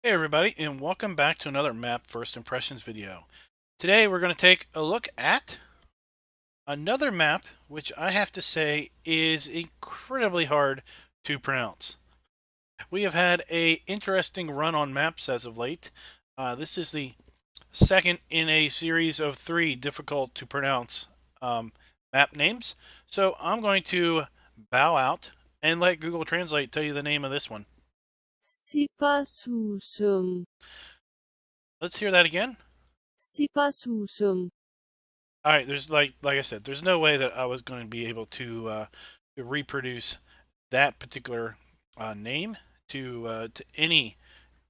Hey everybody, and welcome back to another map first impressions video. Today we're going to take a look at another map which I have to say is incredibly hard to pronounce. We have had a interesting run on maps as of late. This is the second in a series of three difficult to pronounce map names. So I'm going to bow out and let Google Translate tell you the name of this one. Sibbershusum. Let's hear that again. Sibbershusum. All right, there's like I said, there's no way that I was going to be able to reproduce that particular name to any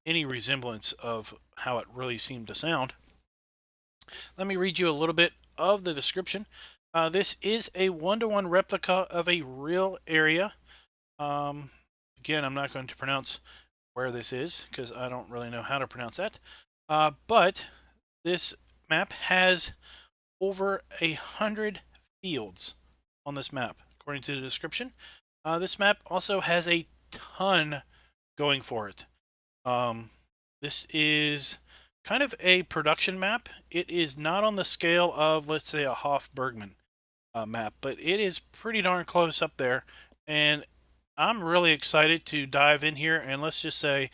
resemblance of how it really seemed to sound. Let me read you a little bit of the description. This is a one-to-one replica of a real area. Um, Again, I'm not going to pronounce where this is because I don't really know how to pronounce that. But this map has over 100 fields on this map, according to the description. This map also has a ton going for it. Um, this is kind of a production map. It is not on the scale of, let's say, a Hoff-Bergman map, but it is pretty darn close up there. And I'm really excited to dive in here, and let's just say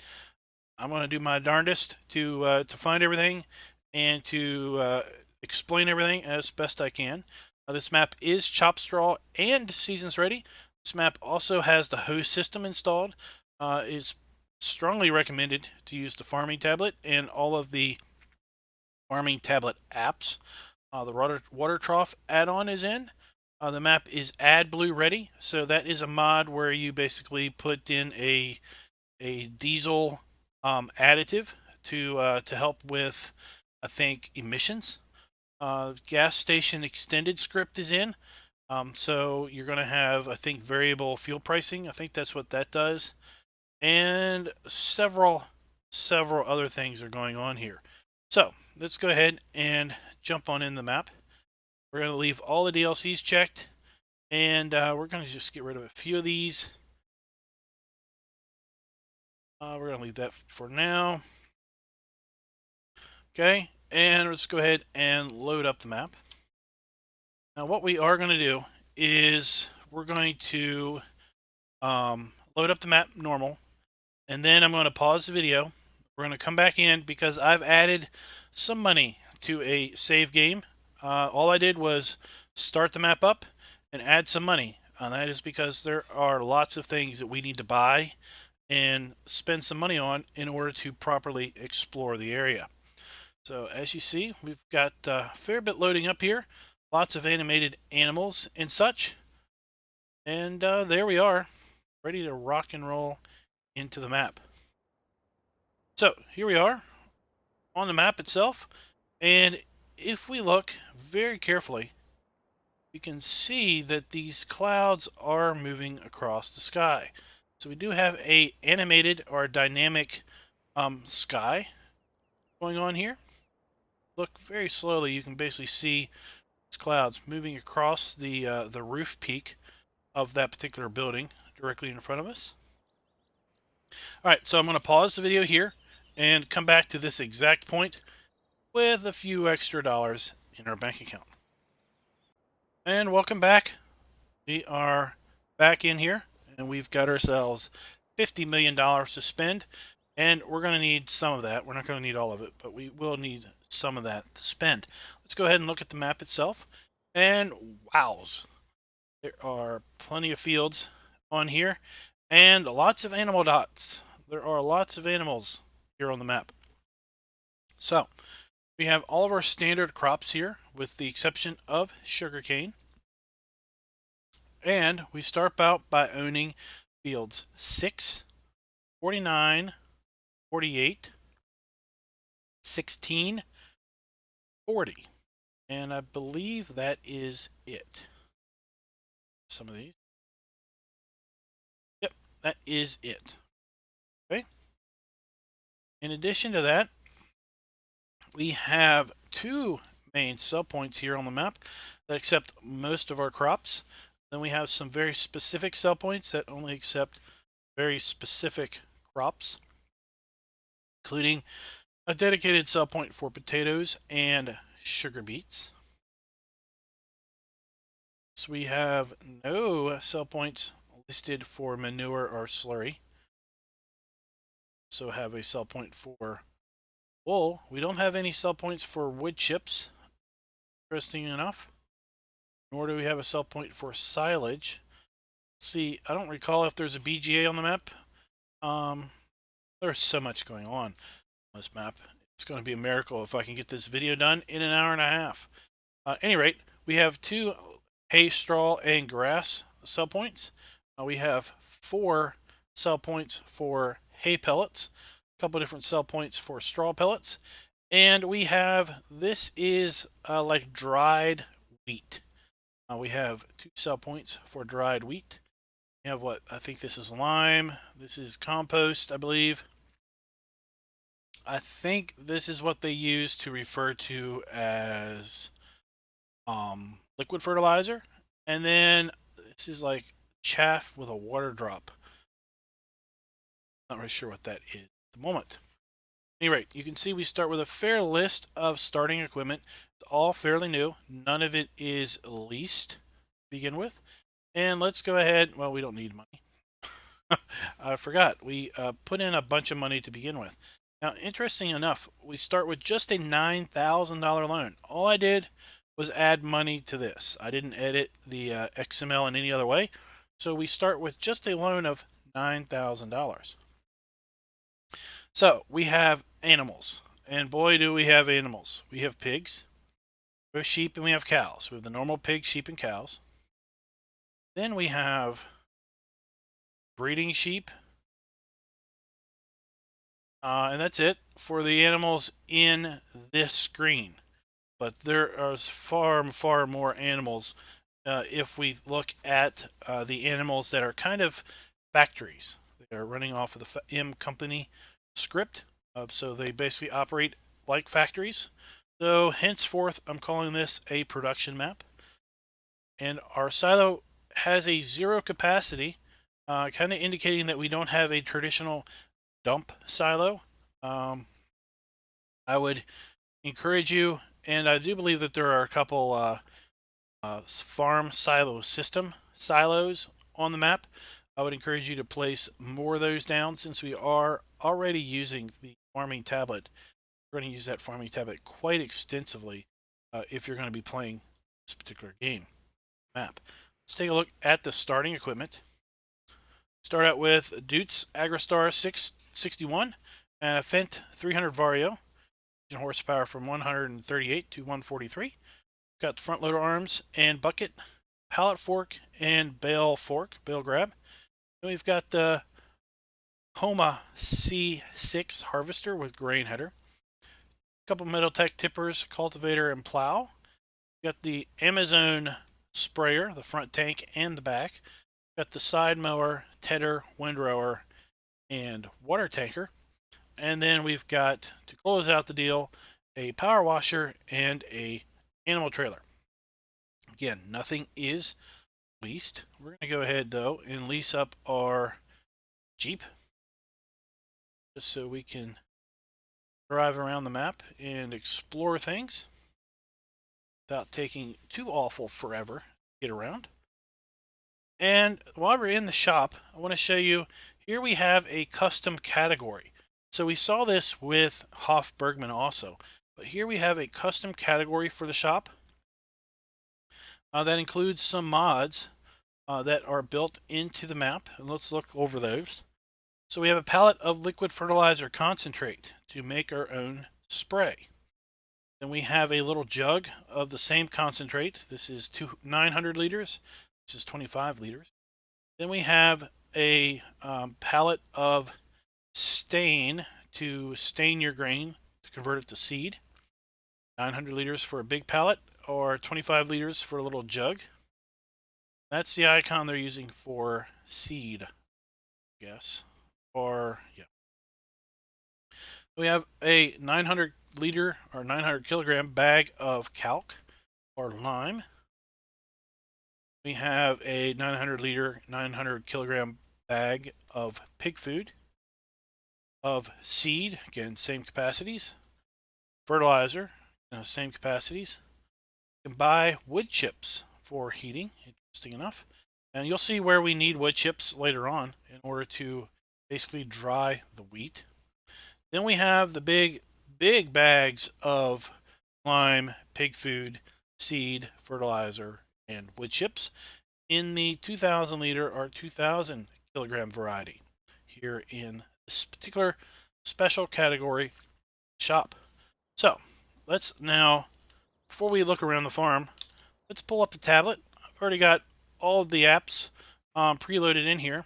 I'm going to do my darndest to find everything and to explain everything as best I can. This map is chop straw and seasons ready. This map also has the hose system installed. Is strongly recommended to use the farming tablet and all of the farming tablet apps. The water trough add-on is in. The map is AdBlue ready, so that is a mod where you basically put in a diesel additive to help with, I think, emissions. Gas station extended script is in, so you're going to have, I think, variable fuel pricing. I think that's what that does, and several other things are going on here. So let's go ahead and jump on in the map. We're going to leave all the DLCs checked, and we're going to just get rid of a few of these. We're going to leave that for now. Okay, and let's go ahead and load up the map. Now what we are going to do is we're going to load up the map normal, and then I'm going to pause the video. We're going to come back in because I've added some money to a save game. All I did was start the map up and add some money. And that is because there are lots of things that we need to buy and spend some money on in order to properly explore the area. So as you see, we've got a fair bit loading up here. Lots of animated animals and such. And there we are, ready to rock and roll into the map. So here we are on the map itself. And if we look very carefully, we can see that these clouds are moving across the sky. So we do have a animated or dynamic sky going on here. Look very slowly, you can basically see clouds moving across the roof peak of that particular building directly in front of us. All right, so I'm going to pause the video here and come back to this exact point with a few extra dollars in our bank account. And welcome back. We are back in here and we've got ourselves $50 million to spend, and we're going to need some of that. We're not going to need all of it, but we will need some of that to spend. Let's go ahead and look at the map itself. And wows, there are plenty of fields on here and lots of animal dots. There are lots of animals here on the map. So we have all of our standard crops here with the exception of sugarcane. And we start out by owning fields 6, 49, 48, 16, 40. And I believe that is it. Some of these. Yep, that is it. Okay. In addition to that, we have two main sell points here on the map that accept most of our crops. Then we have some very specific sell points that only accept very specific crops. including a dedicated sell point for potatoes and sugar beets. So we have no sell points listed for manure or slurry. So have a sell point for wool. We don't have any sell points for wood chips, interesting enough. Nor do we have a sell point for silage. See, I don't recall if there's a BGA on the map. There's so much going on this map. It's going to be a miracle if I can get this video done in an hour and a half. At any rate, we have 2 hay, straw, and grass sell points. We have 4 sell points for hay pellets, a couple different sell points for straw pellets, and we have, this is like dried wheat. We have 2 sell points for dried wheat. We have what, I think this is lime, this is compost, I believe. I think this is what they use to refer to as liquid fertilizer. And then this is like chaff with a water drop. Not really sure what that is at the moment. At any rate, you can see we start with a fair list of starting equipment. It's all fairly new. None of it is leased to begin with. And let's go ahead. Well, we don't need money. I forgot. We put in a bunch of money to begin with. Now, interesting enough, we start with just a $9,000 loan. All I did was add money to this. I didn't edit the XML in any other way. So we start with just a loan of $9,000. So we have animals. And boy, do we have animals. We have pigs, we have sheep, and we have cows. We have the normal pig, sheep, and cows. Then we have breeding sheep. And that's it for the animals in this screen. But there are far, far more animals if we look at the animals that are kind of factories. They are running off of the M company script. So they basically operate like factories. So henceforth, I'm calling this a production map. And our silo has a 0 capacity, kind of indicating that we don't have a traditional dump silo. I would encourage you, and I do believe that there are a couple farm silo system silos on the map. I would encourage you to place more of those down since we are already using the farming tablet. We're going to use that farming tablet quite extensively if you're going to be playing this particular game map. Let's take a look at the starting equipment. Start out with Dutes Agrostar 661 and a Fendt 300 Vario. Horsepower from 138 to 143. Got the front loader arms and bucket, pallet fork, and bale grab. Then we've got the Homa C6 harvester with grain header. A couple Metaltech tippers, cultivator, and plow. Got the Amazon sprayer, the front tank and the back. Got the side mower, tedder, windrower, and water tanker. And then we've got, to close out the deal, a power washer and a animal trailer. Again, nothing is leased. We're going to go ahead, though, and lease up our Jeep just so we can drive around the map and explore things without taking too awful forever to get around. And while we're in the shop, I want to show you, here we have a custom category. So we saw this with Hoff Bergman also, but here we have a custom category for the shop that includes some mods that are built into the map, and let's look over those. So we have a pallet of liquid fertilizer concentrate to make our own spray. Then we have a little jug of the same concentrate. This is 900 liters. This is 25 liters. Then we have a pallet of stain to stain your grain to convert it to seed. 900 liters for a big pallet or 25 liters for a little jug. That's the icon they're using for seed, I guess. Or, yeah. We have a 900 liter or 900 kilogram bag of calc or lime. We have a 900 liter, 900 kilogram bag of pig food. of seed, again, same capacities. Fertilizer, same capacities. You can buy wood chips for heating, interesting enough. And you'll see where we need wood chips later on in order to basically dry the wheat. Then we have the big bags of lime, pig food, seed, fertilizer, and wood chips in the 2,000 liter or 2,000 kilogram variety here in this particular special category shop. So let's now, before we look around the farm, let's pull up the tablet. I've already got all of the apps preloaded in here.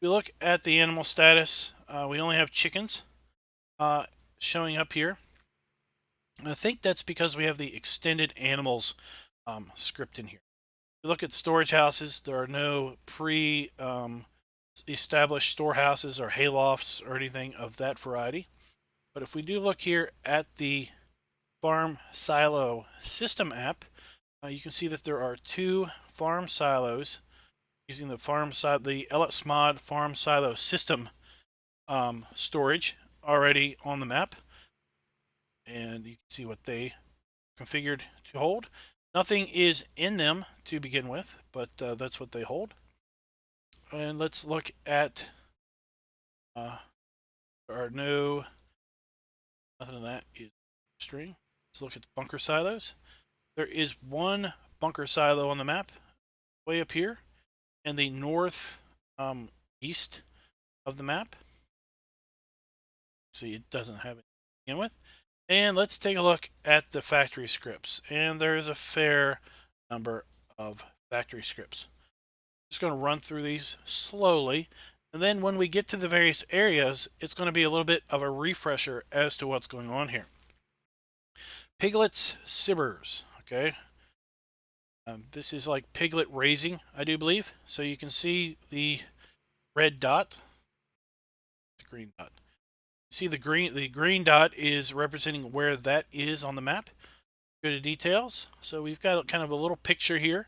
We look at the animal status. We only have chickens showing up here. I think that's because we have the extended animals script in here. If you look at storage houses, there are no established storehouses or haylofts or anything of that variety. But if we do look here at the farm silo system app, you can see that there are 2 farm silos using the LSMod farm silo system storage already on the map, and you can see what they configured to hold. Nothing is in them to begin with, but that's what they hold. And let's look at there are nothing of that is string. Let's look at the bunker silos. There is 1 bunker silo on the map way up here in the north east of the map. See, it doesn't have it to begin with. And let's take a look at the factory scripts. And there's a fair number of factory scripts. Just going to run through these slowly. And then when we get to the various areas, it's going to be a little bit of a refresher as to what's going on here. Piglets, Sibbers, okay? This is like piglet raising, I do believe. So you can see the red dot, the green dot. See the green dot is representing where that is on the map. Go to details. So we've got kind of a little picture here,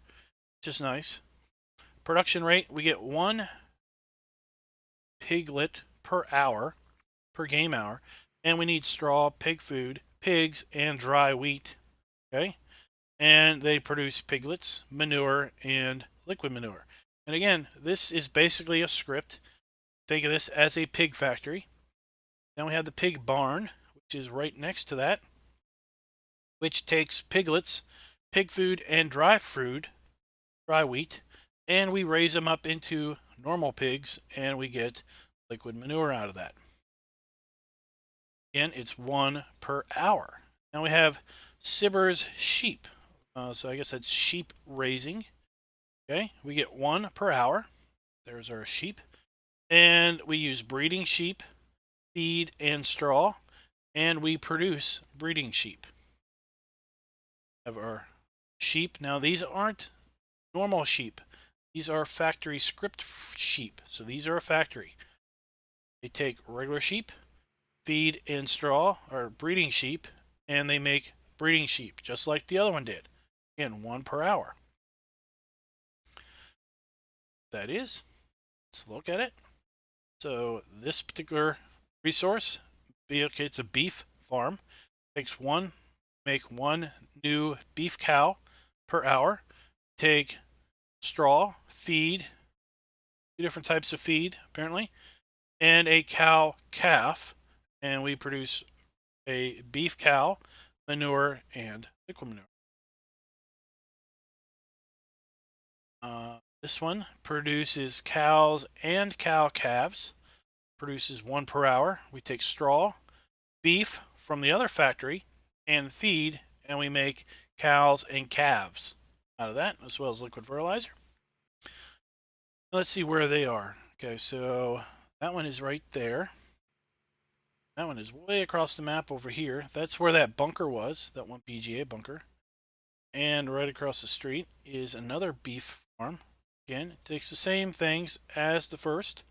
which is nice. Production rate, we get 1 piglet per hour, per game hour, and we need straw, pig food, pigs, and dry wheat. Okay, and they produce piglets, manure, and liquid manure. And again, this is basically a script. Think of this as a pig factory. Then we have the pig barn, which is right next to that, which takes piglets, pig food, and dry wheat, and we raise them up into normal pigs, and we get liquid manure out of that. Again, it's 1 per hour. Now we have Sibber's sheep. So I guess that's sheep raising. Okay, we get 1 per hour. There's our sheep. And we use breeding sheep, feed, and straw, and we produce breeding sheep. Have our sheep. Now these aren't normal sheep. These are factory script sheep. So these are a factory. They take regular sheep, feed and straw, or breeding sheep, and they make breeding sheep, just like the other one did. Again, 1 per hour. That is. Let's look at it. So this particular resource, it's a beef farm. Make one new beef cow per hour. Take straw, feed, 2 different types of feed apparently, and a cow calf, and we produce a beef cow, manure, and liquid manure. This one produces cows and cow calves, produces 1 per hour. We take straw, beef from the other factory, and feed, and we make cows and calves out of that, as well as liquid fertilizer. Let's see where they are. Okay, so that one is right there. That one is way across the map over here. That's where that bunker was, that one PGA bunker. And right across the street is another beef farm. Again, it takes the same things as the first.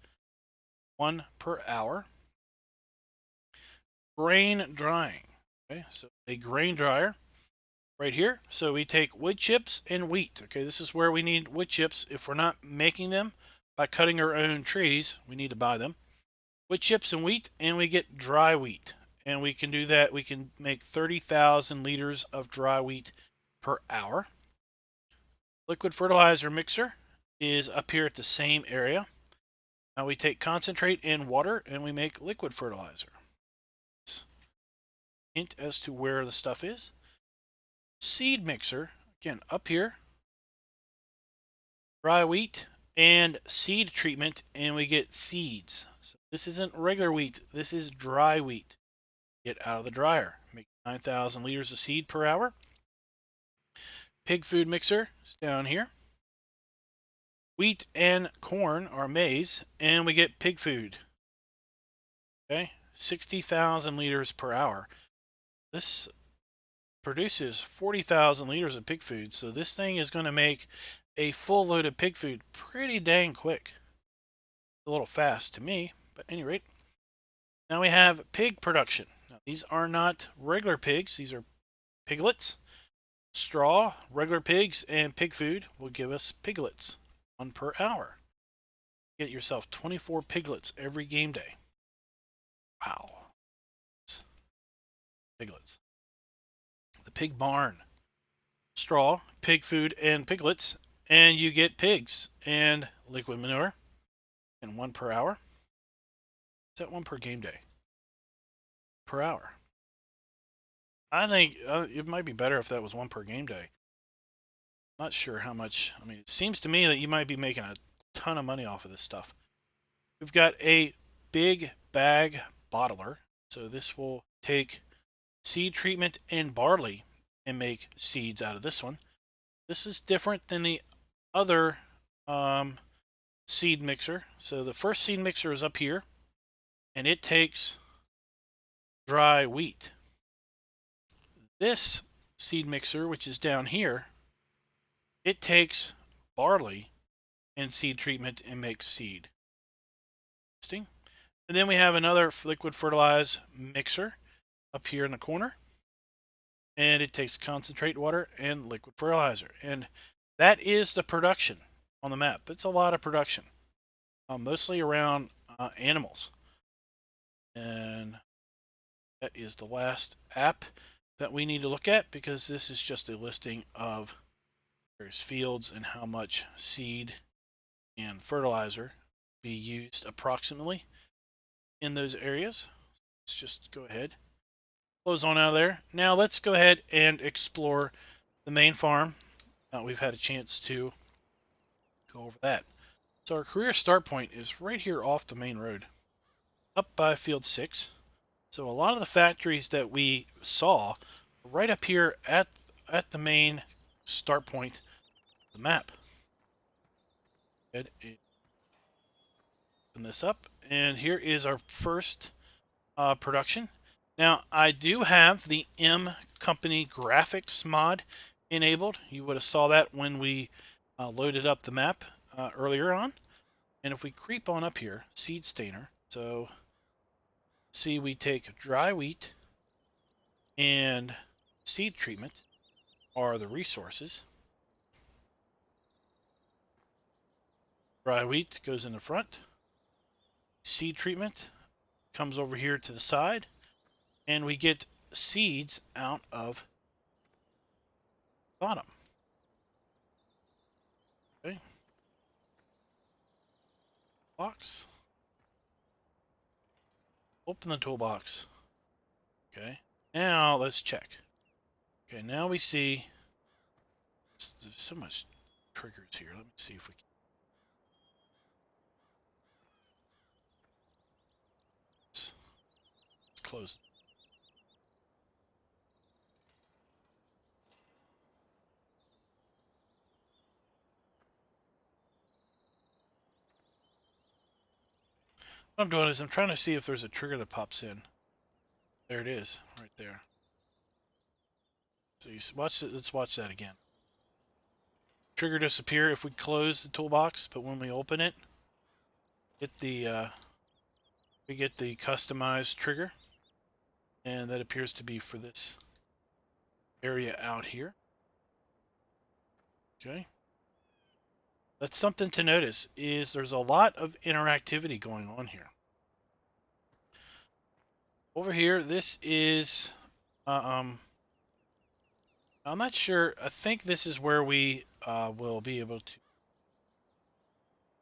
1 per hour. Grain drying. Okay, so a grain dryer right here. So we take wood chips and wheat. Okay, this is where we need wood chips. If we're not making them by cutting our own trees, we need to buy them. wood chips and wheat, and we get dry wheat. And we can do that. We can make 30,000 liters of dry wheat per hour. Liquid fertilizer mixer is up here at the same area. Now we take concentrate and water and we make liquid fertilizer. Hint as to where the stuff is. Seed mixer, again, up here. Dry wheat and seed treatment, and we get seeds. So this isn't regular wheat, this is dry wheat. Get out of the dryer. Make 9,000 liters of seed per hour. Pig food mixer is down here. Wheat and corn are maize, and we get pig food. Okay, 60,000 liters per hour. This produces 40,000 liters of pig food, so this thing is going to make a full load of pig food pretty dang quick. A little fast to me, but at any rate. Now we have pig production. Now, these are not regular pigs, these are piglets. Straw, regular pigs, and pig food will give us piglets, 1 per hour. Get yourself 24 piglets every game day. Wow. Piglets. The pig barn. Straw, pig food, and piglets, and you get pigs and liquid manure, and 1 per hour. Is that 1 per game day? Per hour. I think it might be better if that was 1 per game day. Not sure how much. I mean, it seems to me that you might be making a ton of money off of this stuff. We've got a big bag bottler. So this will take seed treatment and barley and make seeds out of this one. This is different than the other seed mixer. So the first seed mixer is up here, and it takes dry wheat. This seed mixer, which is down here, it takes barley and seed treatment and makes seed. And then we have another liquid fertilizer mixer up here in the corner, and it takes concentrate water and liquid fertilizer. And that is the production on the map. That's a lot of production, mostly around animals. And that is the last app that we need to look at, because this is just a listing of various fields and how much seed and fertilizer be used approximately in those areas. Let's just go ahead, close on out of there. Now let's go ahead and explore the main farm. We've had a chance to go over that. So our career start point is right here off the main road, up by field 6. So a lot of the factories that we saw are right up here at the main start point of the map. Open this up, and here is our first production. Now I do have the M Company graphics mod enabled. You would have saw that when we loaded up the map earlier on. And if we creep on up here, seed stainer. So see, we take dry wheat and seed treatment are the resources. Dry wheat goes in the front. Seed treatment comes over here to the side, and we get seeds out of the bottom. Okay. Box. Open the toolbox. Okay. Now let's check. Okay, now we see there's so much triggers here. Let me see if we can. Let's close. What I'm doing is I'm trying to see if there's a trigger that pops in. There it is, right there. So you watch it. Let's watch that again. Trigger disappear if we close the toolbox, but when we open it, we get the customized trigger, and that appears to be for this area out here. Okay. That's something to notice, is there's a lot of interactivity going on here. over here, this is, I'm not sure. I think this is where we will be able to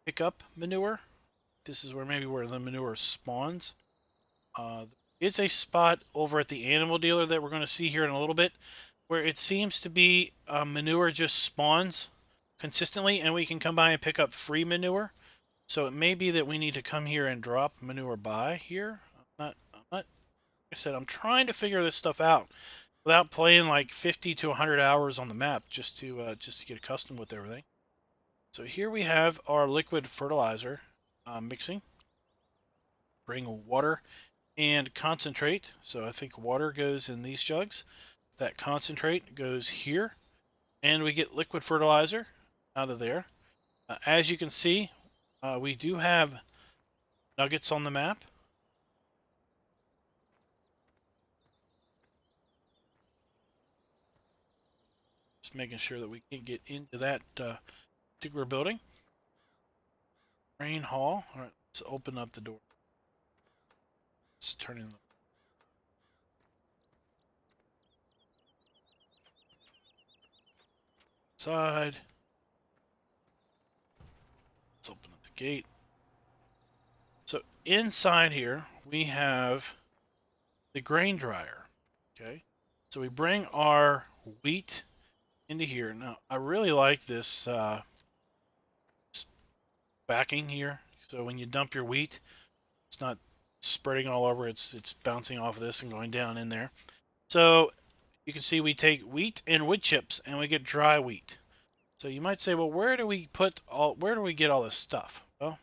pick up manure. This is where maybe where the manure spawns. There is a spot over at the animal dealer that we're going to see here in a little bit where it seems to be manure just spawns consistently, and we can come by and pick up free manure. So it may be that we need to come here and drop manure by here. Like I said, I'm trying to figure this stuff out without playing like 50 to 100 hours on the map just to get accustomed with everything. So here we have our liquid fertilizer mixing. Bring water and concentrate. So I think water goes in these jugs. That concentrate goes here, and we get liquid fertilizer out of there. As you can see, we do have nuggets on the map. Just making sure that we can get into that particular building. Grain hall. All right, let's open up the door. Let's turn in the side. Let's open up the gate. So inside here we have the grain dryer. Okay, so we bring our wheat into here. Now I really like this backing here. So when you dump your wheat, it's not spreading all over. It's bouncing off of this and going down in there. So you can see we take wheat and wood chips and we get dry wheat. So you might say, well, where do we get all this stuff? Well,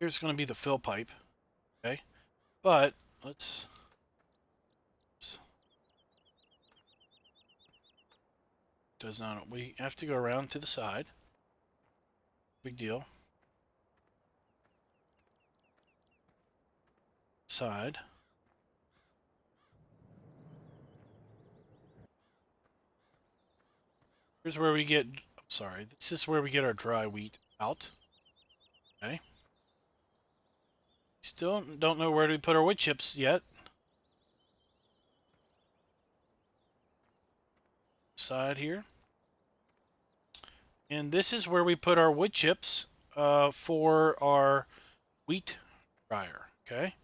here's going to be the fill pipe. Okay, but let's. Does not. We have to go around to the side. Big deal. Side. Here's where we get. Sorry, this is where we get our dry wheat out. Okay. Still don't know where to put our wood chips yet. Side here. And this is where we put our wood chips for our wheat dryer. Okay.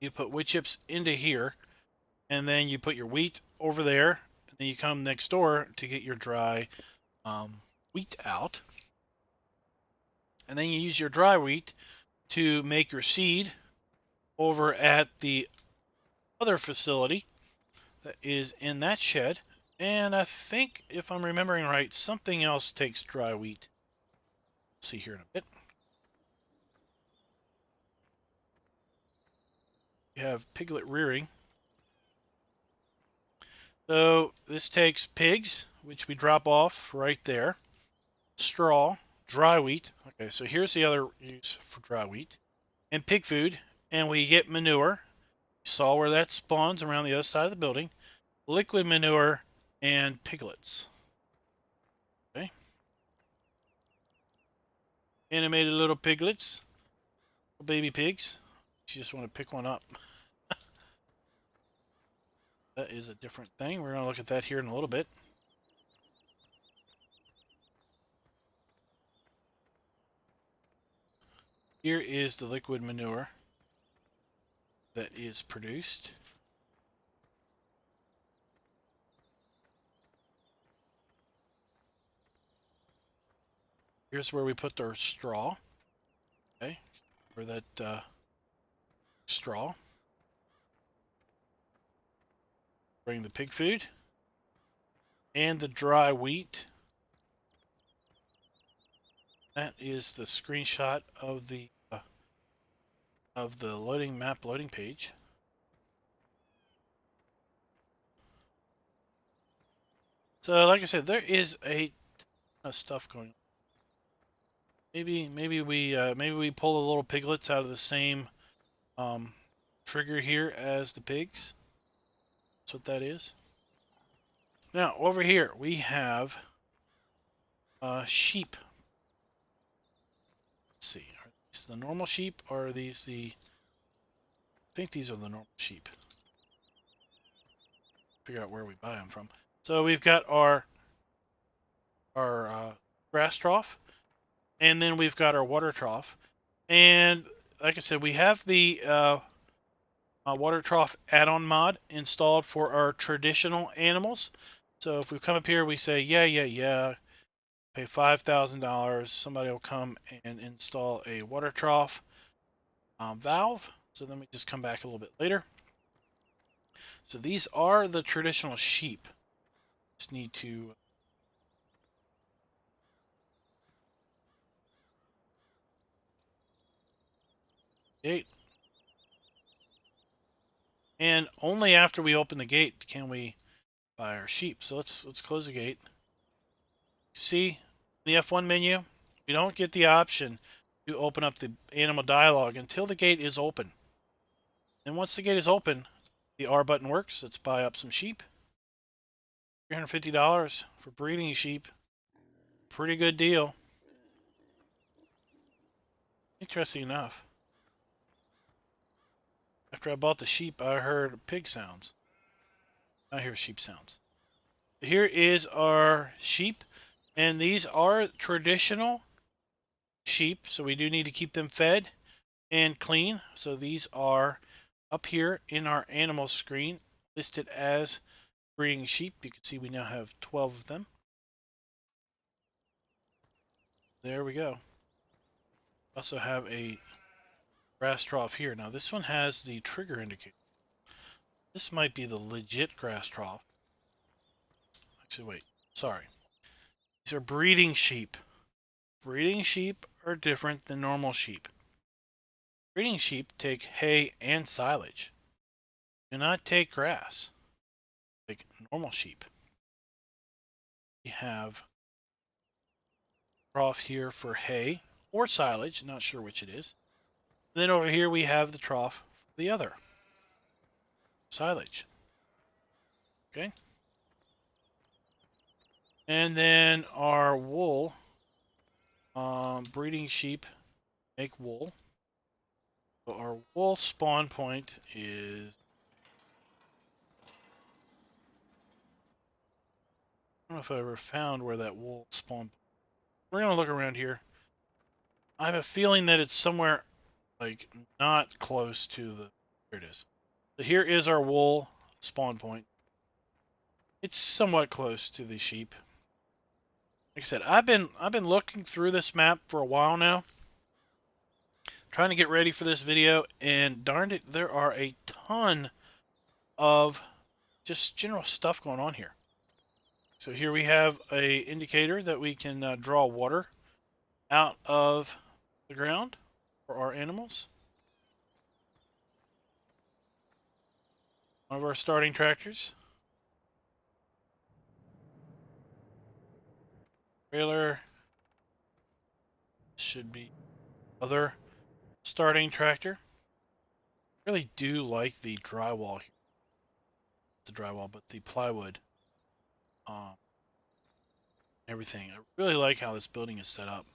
You put wood chips into here, and then you put your wheat over there, and then you come next door to get your dry wheat out. And then you use your dry wheat to make your seed over at the other facility that is in that shed. And I think, if I'm remembering right, something else takes dry wheat. We'll see here in a bit. You have piglet rearing. So this takes pigs, which we drop off right there. Straw, dry wheat. Okay, so here's the other use for dry wheat. And pig food. And we get manure. You saw where that spawns around the other side of the building. Liquid manure and piglets. Okay. Animated little piglets. Little baby pigs. You just want to pick one up. That is a different thing. We're going to look at that here in a little bit. Here is the liquid manure that is produced. Here's where we put our straw. Okay, for that straw. Bring the pig food and the dry wheat. That is the screenshot of the loading map loading page. So, like I said, there is a ton of stuff going on. Maybe we pull the little piglets out of the same trigger here as the pigs. That's what that is. Now over here we have sheep. Let's see, are these the normal sheep or are these the think these are the normal sheep. Figure out where we buy them from. So we've got our grass trough, and then we've got our water trough. And like I said, we have the water trough add-on mod installed for our traditional animals. So if we come up here, we say, yeah, pay $5,000. Somebody will come and install a water trough valve. So then we just come back a little bit later. So these are the traditional sheep. Just need to gate. And only after we open the gate can we buy our sheep. So let's close the gate. See the F1 menu, we don't get the option to open up the animal dialog until the gate is open. And once the gate is open, the R button works. Let's buy up some sheep. $350 for breeding sheep. Pretty good deal. Interesting enough, after I bought the sheep, I heard pig sounds. I hear sheep sounds. Here is our sheep, and these are traditional sheep, so we do need to keep them fed and clean. So these are up here in our animal screen listed as breeding sheep. You can see we now have 12 of them. There we go. Also have a grass trough here. Now this one has the trigger indicator. This might be the legit grass trough. Actually, wait. Sorry. These are breeding sheep. Breeding sheep are different than normal sheep. Breeding sheep take hay and silage. Do not take grass like normal sheep. We have trough here for hay or silage, not sure which it is. And then over here we have the trough for the other silage. Okay. And then our wool, breeding sheep make wool. So our wool spawn point is, I don't know if I ever found where that wool spawn. We're gonna look around here. I have a feeling that it's somewhere like not close to the. Here it is. So here is our wool spawn point. It's somewhat close to the sheep. Like I said, I've been looking through this map for a while now, trying to get ready for this video, and darned it, there are a ton of just general stuff going on here. So here we have a indicator that we can draw water out of the ground for our animals. One of our starting tractors. Trailer should be other starting tractor. Really do like the drywall here. The drywall, but the plywood. Everything. I really like how this building is set up.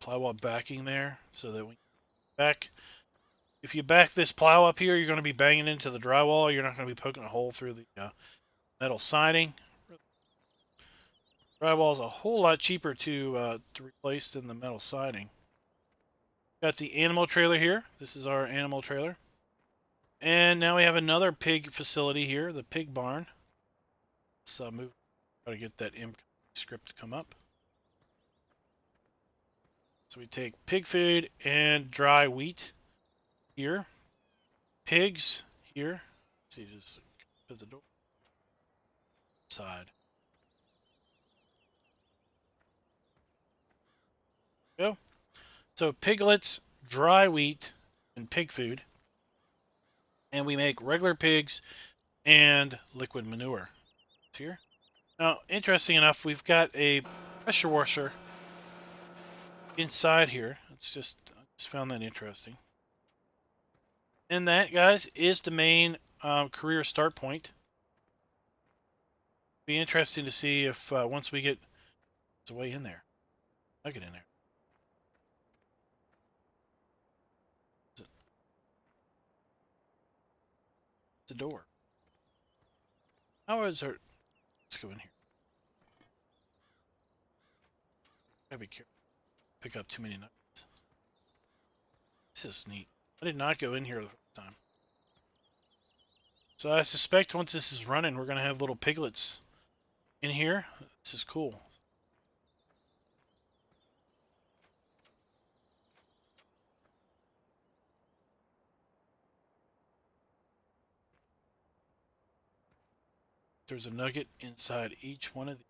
Plywood backing there, so that when you back, if you back this plow up here, you're going to be banging into the drywall. You're not going to be poking a hole through the metal siding. Drywall is a whole lot cheaper to replace than the metal siding. Got the animal trailer here. This is our animal trailer. And now we have another pig facility here, the pig barn. Let's move. Try to get that script to come up. So we take pig food and dry wheat here. Pigs here. Let's see, just put the door side. Go. So piglets, dry wheat, and pig food. And we make regular pigs and liquid manure here. Now, interesting enough, we've got a pressure washer inside here. I just found that interesting. And that, guys, is the main career start point. Be interesting to see if once we get it's way in there. I'll get in there. the door. How is our... Let's go in here. Gotta be careful. Pick up too many nuggets. This is neat. I did not go in here the first time. So I suspect once this is running, we're going to have little piglets in here. This is cool. There's a nugget inside each one of these.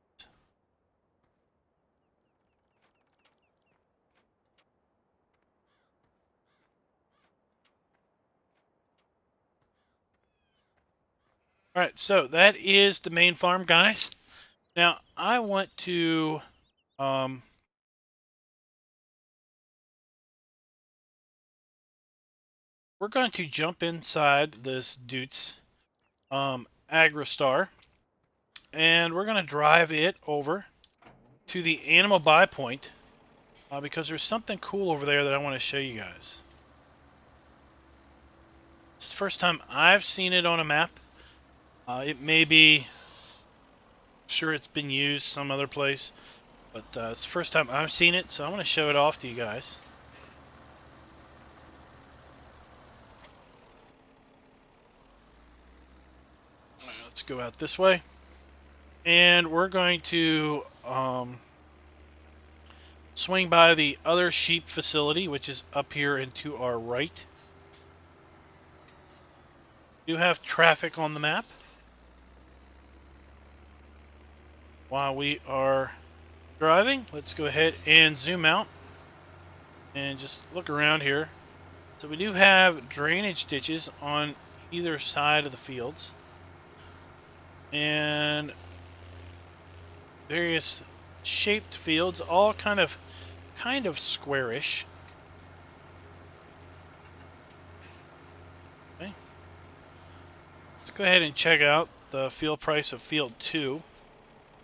All right, so that is the main farm, guys. Now, I want to we're going to jump inside this Dutz AgroStar, and we're going to drive it over to the animal buy point because there's something cool over there that I want to show you guys. It's the first time I've seen it on a map. It may be, sure it's been used some other place, but it's the first time I've seen it, so I want to show it off to you guys. All right, let's go out this way. And we're going to swing by the other sheep facility, which is up here and to our right. We do have traffic on the map. While we are driving, let's go ahead and zoom out and just look around here. So we do have drainage ditches on either side of the fields, and various shaped fields, all kind of squarish. Okay. Let's go ahead and check out the field price of field 2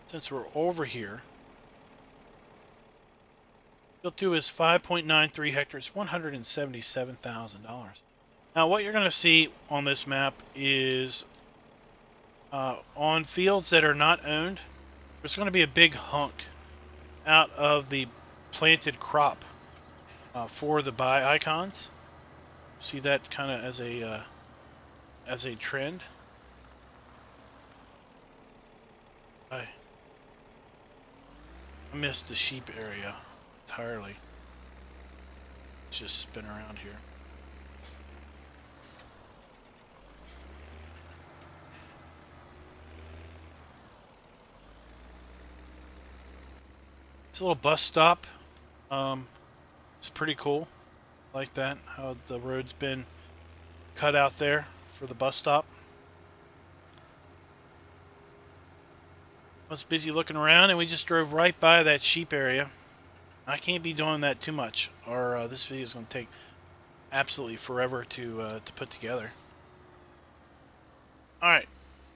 since we're over here. Field 2 is 5.93 hectares, $177,000. Now what you're going to see on this map is on fields that are not owned, there's going to be a big hunk out of the planted crop for the buy icons. See that kind of as a trend. I missed the sheep area entirely. Let's just spin around here. It's a little bus stop. It's pretty cool. Like that, how the road's been cut out there for the bus stop. I was busy looking around, and we just drove right by that sheep area. I can't be doing that too much, or this video is going to take absolutely forever to put together. All right,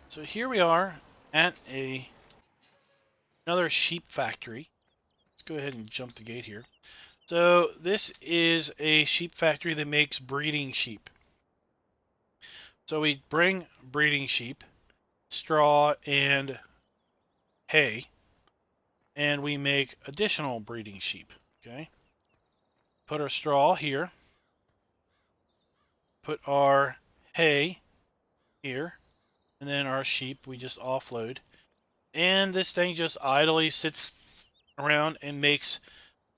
so here we are at another sheep factory. Let's go ahead and jump the gate here. So this is a sheep factory that makes breeding sheep. So we bring breeding sheep, straw, and hay, and we make additional breeding sheep. Okay. Put our straw here. Put our hay here. And then our sheep we just offload. And this thing just idly sits around and makes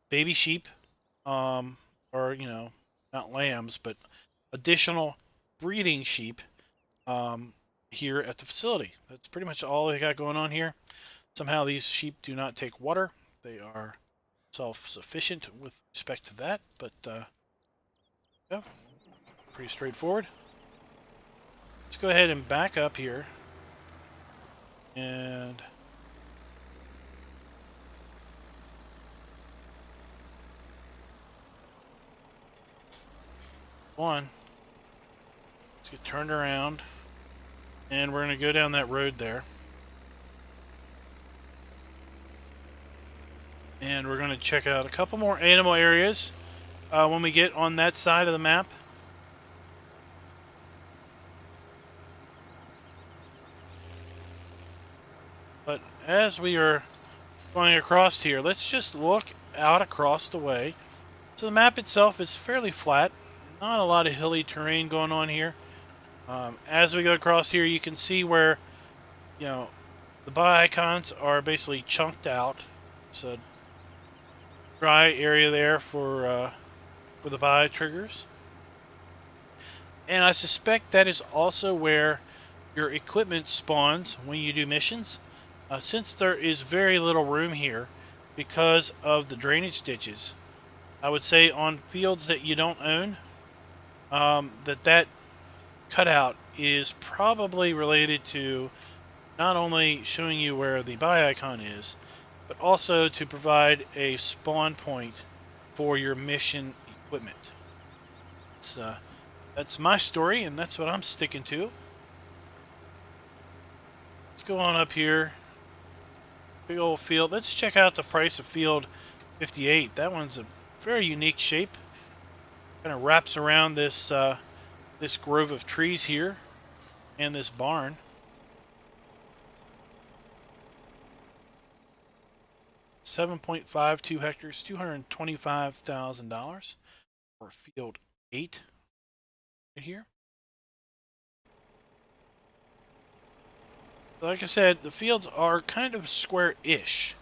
baby sheep, or, you know, not lambs, but additional breeding sheep here at the facility. That's pretty much all they got going on here. Somehow these sheep do not take water. They are self-sufficient with respect to that, but yeah, pretty straightforward. Let's go ahead and back up here and let's get turned around, and we're going to go down that road there. And we're going to check out a couple more animal areas when we get on that side of the map. as we are going across here, let's just look out across the way. So the map itself is fairly flat. Not a lot of hilly terrain going on here. As we go across here, you can see where, you know, the buy icons are basically chunked out. So dry area there for the buy triggers. And I suspect that is also where your equipment spawns when you do missions. Since there is very little room here because of the drainage ditches, I would say on fields that you don't own, that cutout is probably related to not only showing you where the buy icon is, but also to provide a spawn point for your mission equipment. That's my story, and that's what I'm sticking to. Let's go on up here. Big old field. Let's check out the price of field 58. That one's a very unique shape. Kind of wraps around this this grove of trees here and this barn. $7.52 hectares, $225,000 for field 8 right here. Like I said, the fields are kind of square-ish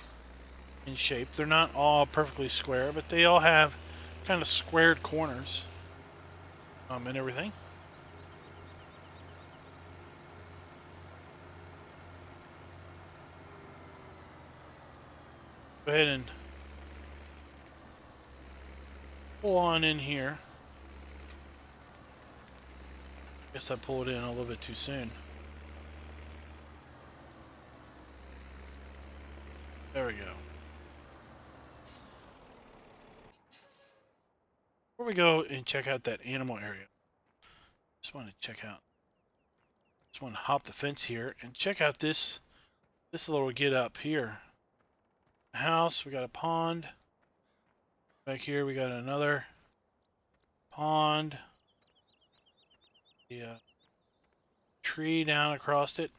in shape. They're not all perfectly square, but they all have kind of squared corners and everything. Go ahead and pull on in here. Guess I pulled in a little bit too soon. There we go. Before we go and check out that animal area, just want to check out. Just want to hop the fence here and check out this little get up here. House. We got a pond. Back here we got another pond. The tree down across it.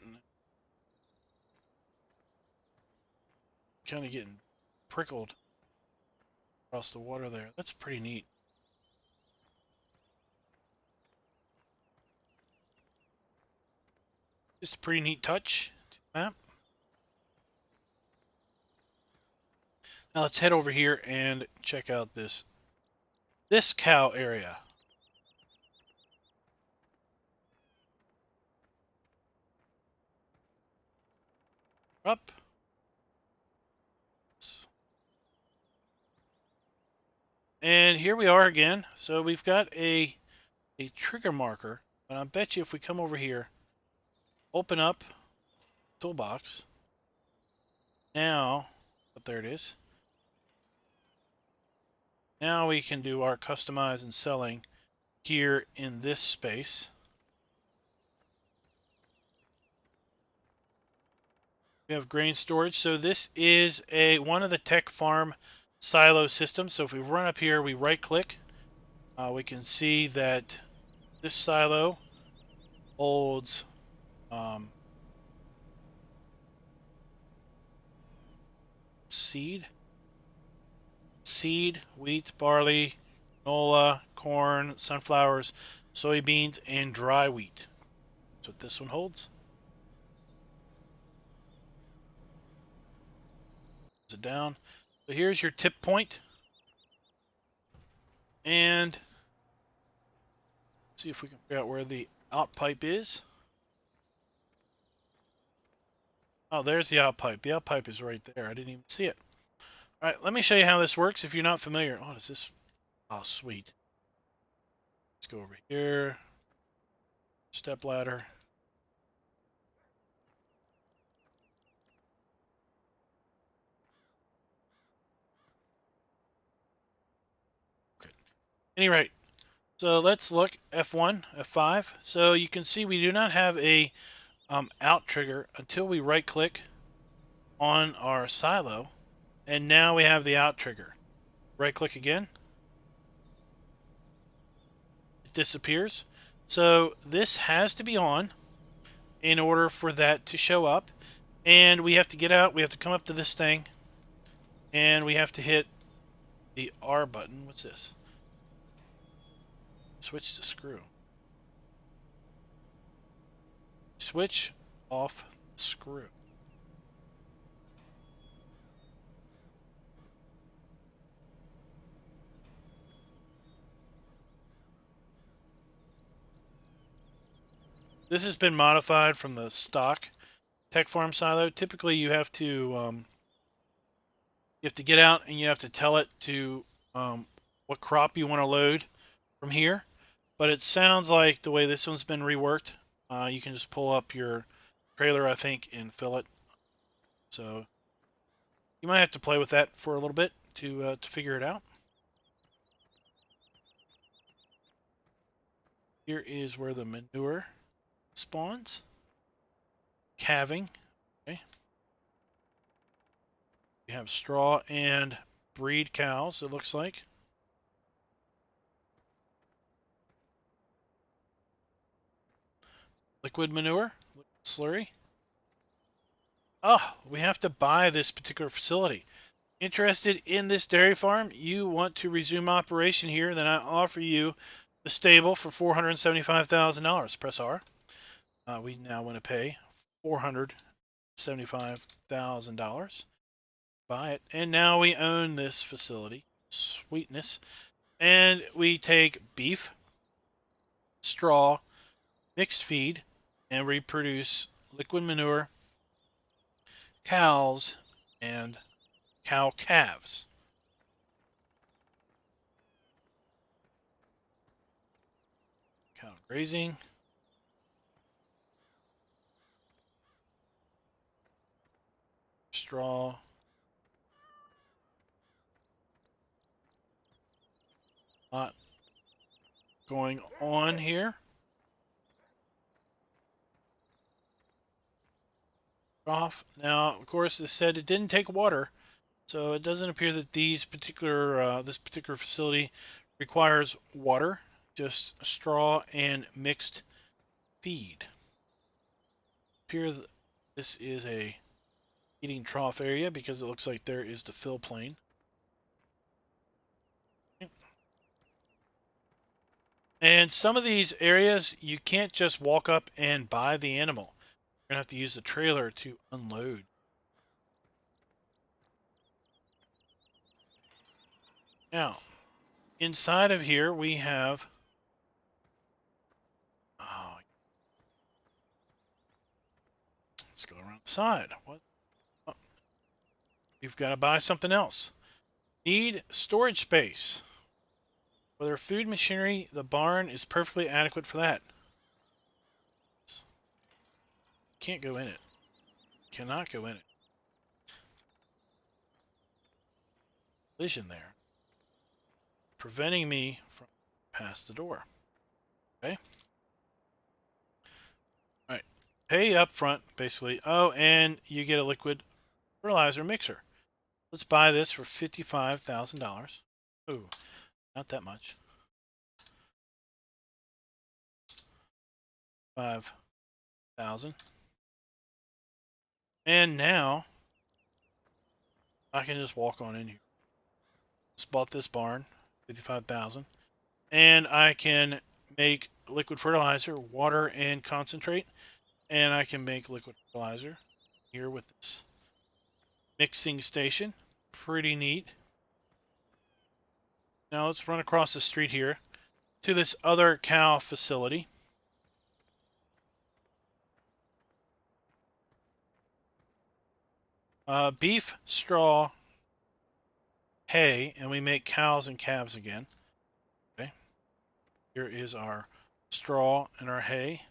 Kind of getting prickled across the water there. That's pretty neat. Just a pretty neat touch to the map. Now let's head over here and check out this cow area. Up. And here we are again. So we've got a trigger marker. And I bet you if we come over here, open up toolbox. Now, but there it is. Now we can do our customize and selling here in this space. We have grain storage. So this is one of the tech farm silo systems. So if we run up here, we right click, we can see that this silo holds seed, wheat, barley, canola, corn, sunflowers, soybeans, and dry wheat. That's what this one holds. It down. So here's your tip point. And see if we can figure out where the out pipe is. Oh, there's the out pipe. The out pipe is right there. I didn't even see it. All right, let me show you how this works if you're not familiar. Oh, is this? Oh, sweet. Let's go over here. Step ladder. Okay. Any rate, so let's look F1, F5. So you can see we do not have a out trigger until we right click on our silo. And now we have the out trigger. Right click again. It disappears. So this has to be on in order for that to show up. And we have to get out. We have to come up to this thing. And we have to hit the R button. What's this? Switch to screw. Switch off screw. This has been modified from the stock Tech Farm silo. Typically, you have to get out and you have to tell it to what crop you want to load from here. But it sounds like the way this one's been reworked, you can just pull up your trailer, I think, and fill it. So you might have to play with that for a little bit to figure it out. Here is where the manure spawns. Calving. Okay. We have straw and breed cows, it looks like. Liquid manure, slurry. Oh, we have to buy this particular facility. Interested in this dairy farm? You want to resume operation here? Then I offer you the stable for $475,000. Press R. We now want to pay $475,000. Buy it, and now we own this facility. Sweetness, and we take beef, straw, mixed feed, and reproduce liquid manure, cows, and cow calves. Cow grazing. Straw. Lot going on here. Off. Now, of course, this said it didn't take water, so it doesn't appear that this particular facility requires water, just straw and mixed feed. Appears this is a eating trough area because it looks like there is the fill plane. And some of these areas you can't just walk up and buy the animal. You're gonna have to use the trailer to unload. Now, inside of here we have let's go around the side. What? Oh, you've got to buy something else. Need storage space. For their food machinery, the barn is perfectly adequate for that. Can't go in it. Cannot go in it. Collision there. Preventing me from past the door. Okay. Alright. Pay up front, basically. Oh, and you get a liquid fertilizer mixer. Let's buy this for $55,000. Oh, not that much. 5,000. And now I can just walk on in here. Just bought this barn, 55,000, and I can make liquid fertilizer, water, and concentrate, and I can make liquid fertilizer here with this mixing station. Pretty neat. Now let's run across the street here to this other cow facility. Beef, straw, hay, and we make cows and calves again. Okay. Here is our straw and our hay,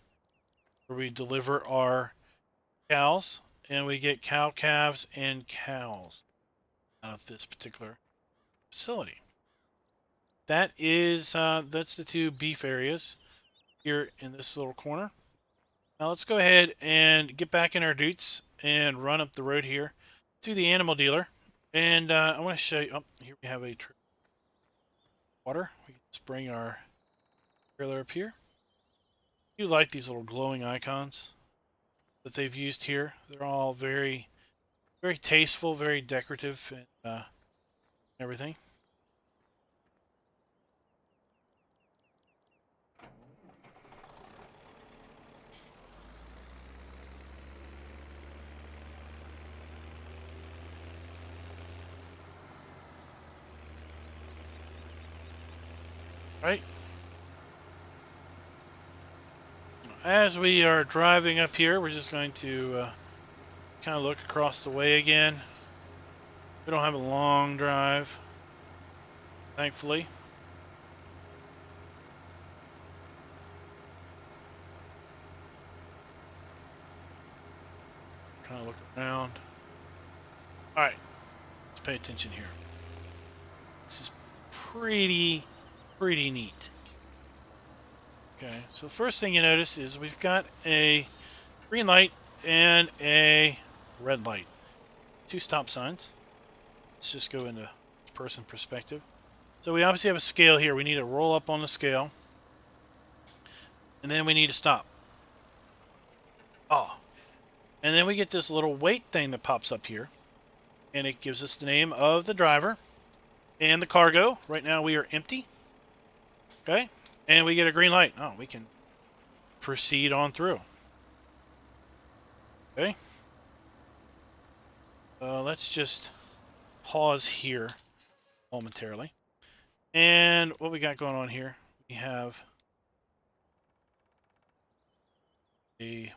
where we deliver our cows, and we get cow calves and cows out of this particular facility. That is that's the two beef areas here in this little corner. Now let's go ahead and get back in our dutes and run up the road here to the animal dealer. And I want to show you. Oh, here we have a water. We can just bring our trailer up here. You like these little glowing icons? that they've used here. They're all very, very tasteful, very decorative, and everything. Right? As we are driving up here, we're just going to kind of look across the way again. We don't have a long drive, thankfully. Kind of look around. All right, let's pay attention here. This is pretty neat. Okay, so the first thing you notice is we've got a green light and a red light. 2 stop signs. Let's just go into person perspective. So we obviously have a scale here. We need to roll up on the scale. And then we need to stop. Oh. And then we get this little weight thing that pops up here. And it gives us the name of the driver and the cargo. Right now we are empty. Okay. And we get a green light. Oh, we can proceed on through. Okay. Let's just pause here momentarily. And what we got going on here, we have a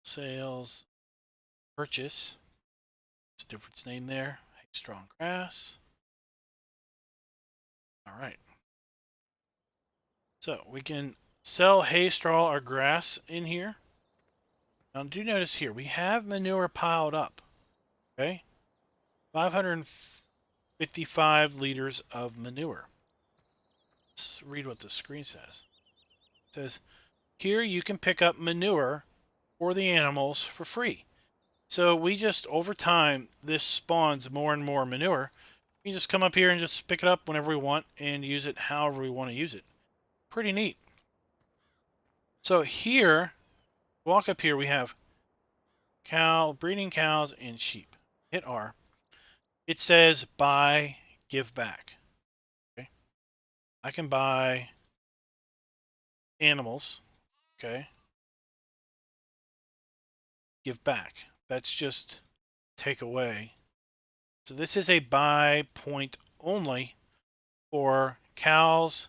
sales, purchase. It's a difference name there. Hay strong grass. All right. So we can sell hay, straw, or grass in here. Now do notice here, we have manure piled up. Okay. 555 liters of manure. Let's read what the screen says. It says, here you can pick up manure for the animals for free. So we just, over time, this spawns more and more manure. We just come up here and just pick it up whenever we want and use it however we want to use it. Pretty neat. So here, walk up here, we have breeding cows and sheep. Hit R. It says buy, give back. Okay. I can buy animals. Okay. Give back. That's just take away. So this is a buy point only for cows,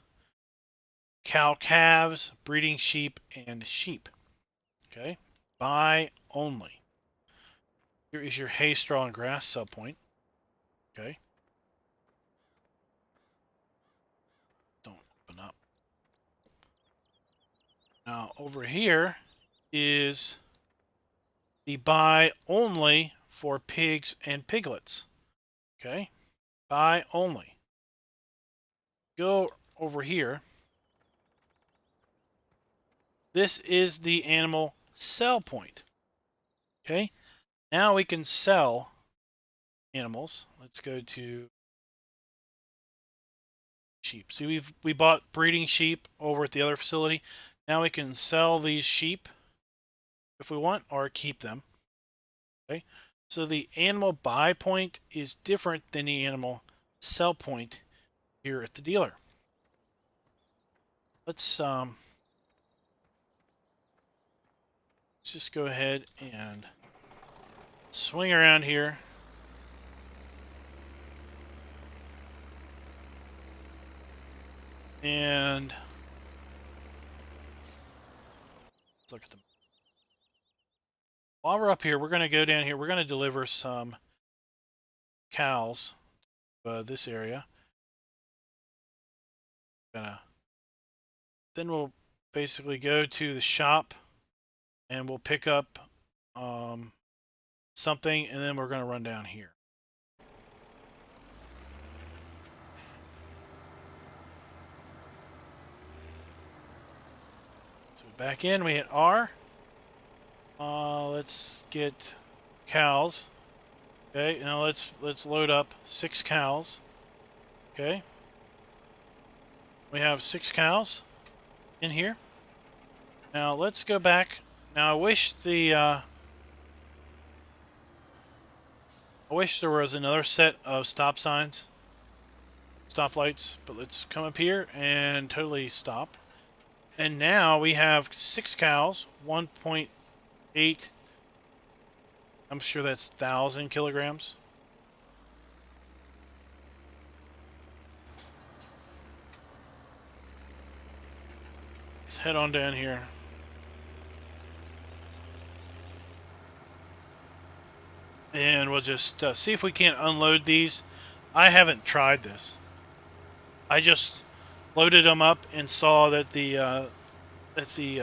cow calves, breeding sheep, and sheep. Okay. Buy only. Here is your hay, straw, and grass sell point. Okay. Don't open up. Now over here is the buy only for pigs and piglets. Okay. Buy only. Go over here. This is the animal sell point. Okay. Now we can sell animals. Let's go to sheep. See, we bought breeding sheep over at the other facility. Now we can sell these sheep if we want, or keep them. Okay. So the animal buy point is different than the animal sell point here at the dealer. Let's just go ahead and swing around here. And let's look at them. While we're up here, we're going to go down here. We're going to deliver some cows to this area. Then we'll basically go to the shop and we'll pick up something, and then we're going to run down here. So back in, we hit R. Let's get cows. Okay, now let's load up 6 cows. Okay. We have 6 cows in here. Now let's go back. Now I wish there was another set of stop signs, stoplights, but let's come up here and totally stop. And now we have 6 cows, 1.8, I'm sure that's 1,000 kilograms. Let's head on down here. And we'll just see if we can't unload these. I haven't tried this. I just loaded them up and saw that the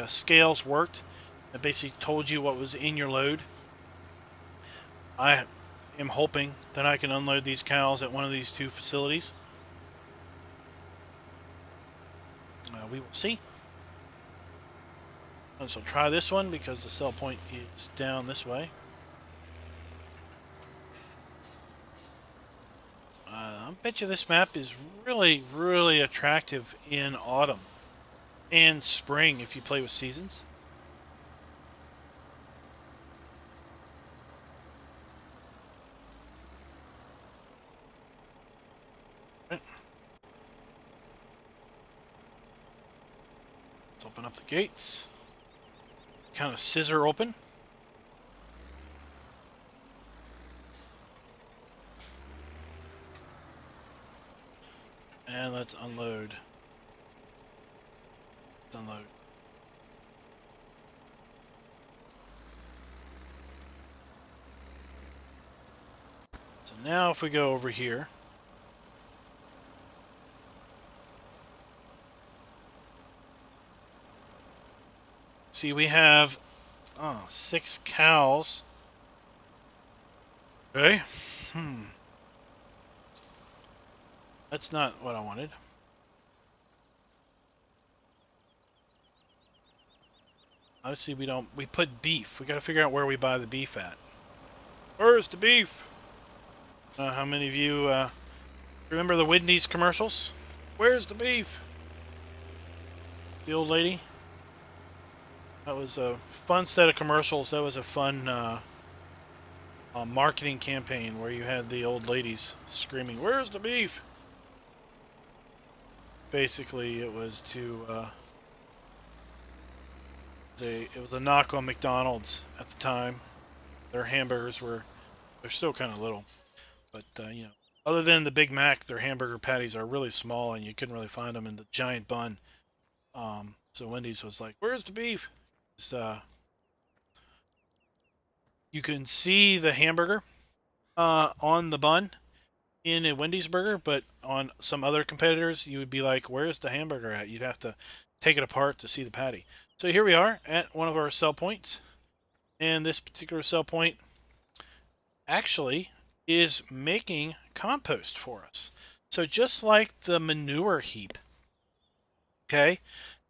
scales worked. It basically told you what was in your load. I am hoping that I can unload these cows at one of these 2 facilities. We will see. So try this one because the sell point is down this way. I bet you this map is really, really attractive in autumn and spring if you play with seasons. Right. Let's open up the gates. Kind of scissor open. And let's unload. Let's unload. So now if we go over here, see we have 6 cows. Okay. That's not what I wanted. Obviously we put beef. We gotta figure out where we buy the beef at. Where's the beef? How many of you remember the Wendy's commercials? Where's the beef? The old lady. That was a fun set of commercials. That was a fun marketing campaign where you had the old ladies screaming, "Where's the beef?" Basically, it was to it was a knock on McDonald's at the time. Their hamburgers they're still kind of little, but you know, other than the Big Mac, their hamburger patties are really small, and you couldn't really find them in the giant bun. So Wendy's was like, "Where's the beef?" It's, you can see the hamburger on the bun in a Wendy's burger, but on some other competitors, you would be like, "Where's the hamburger at?" You'd have to take it apart to see the patty. So here we are at one of our sell points, and this particular sell point actually is making compost for us. So just like the manure heap, okay,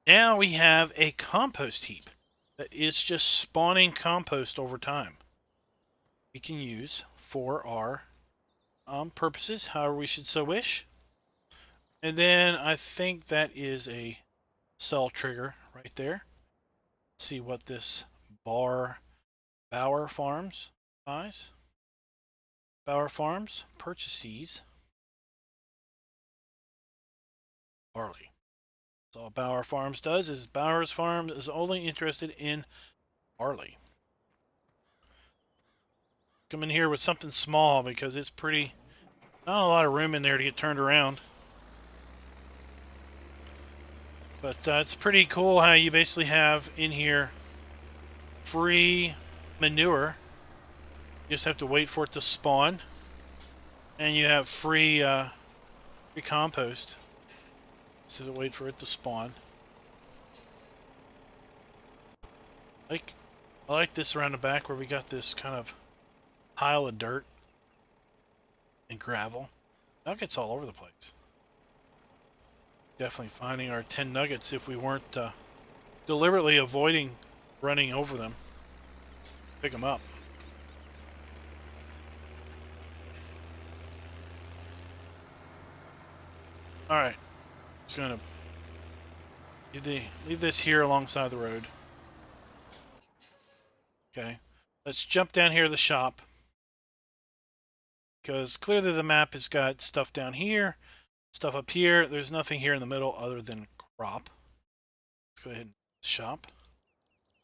now we have a compost heap that is just spawning compost over time. We can use for our purposes, however we should so wish. And then I think that is a sell trigger right there. Let's see what this Bauer Farms buys. Bauer Farms purchases barley. So all Bauer Farms does is Bauer's Farm is only interested in barley. Come in here with something small because it's pretty, not a lot of room in there to get turned around. But it's pretty cool how you basically have in here free manure. You just have to wait for it to spawn. And you have free compost. So to wait for it to spawn. I like this around the back where we got this kind of pile of dirt and gravel. Nuggets all over the place. Definitely finding our 10 nuggets if we weren't deliberately avoiding running over them. Pick them up. Just gonna leave this here alongside the road. Okay. Let's jump down here to the shop. Because clearly the map has got stuff down here, stuff up here. There's nothing here in the middle other than crop. Let's go ahead and shop.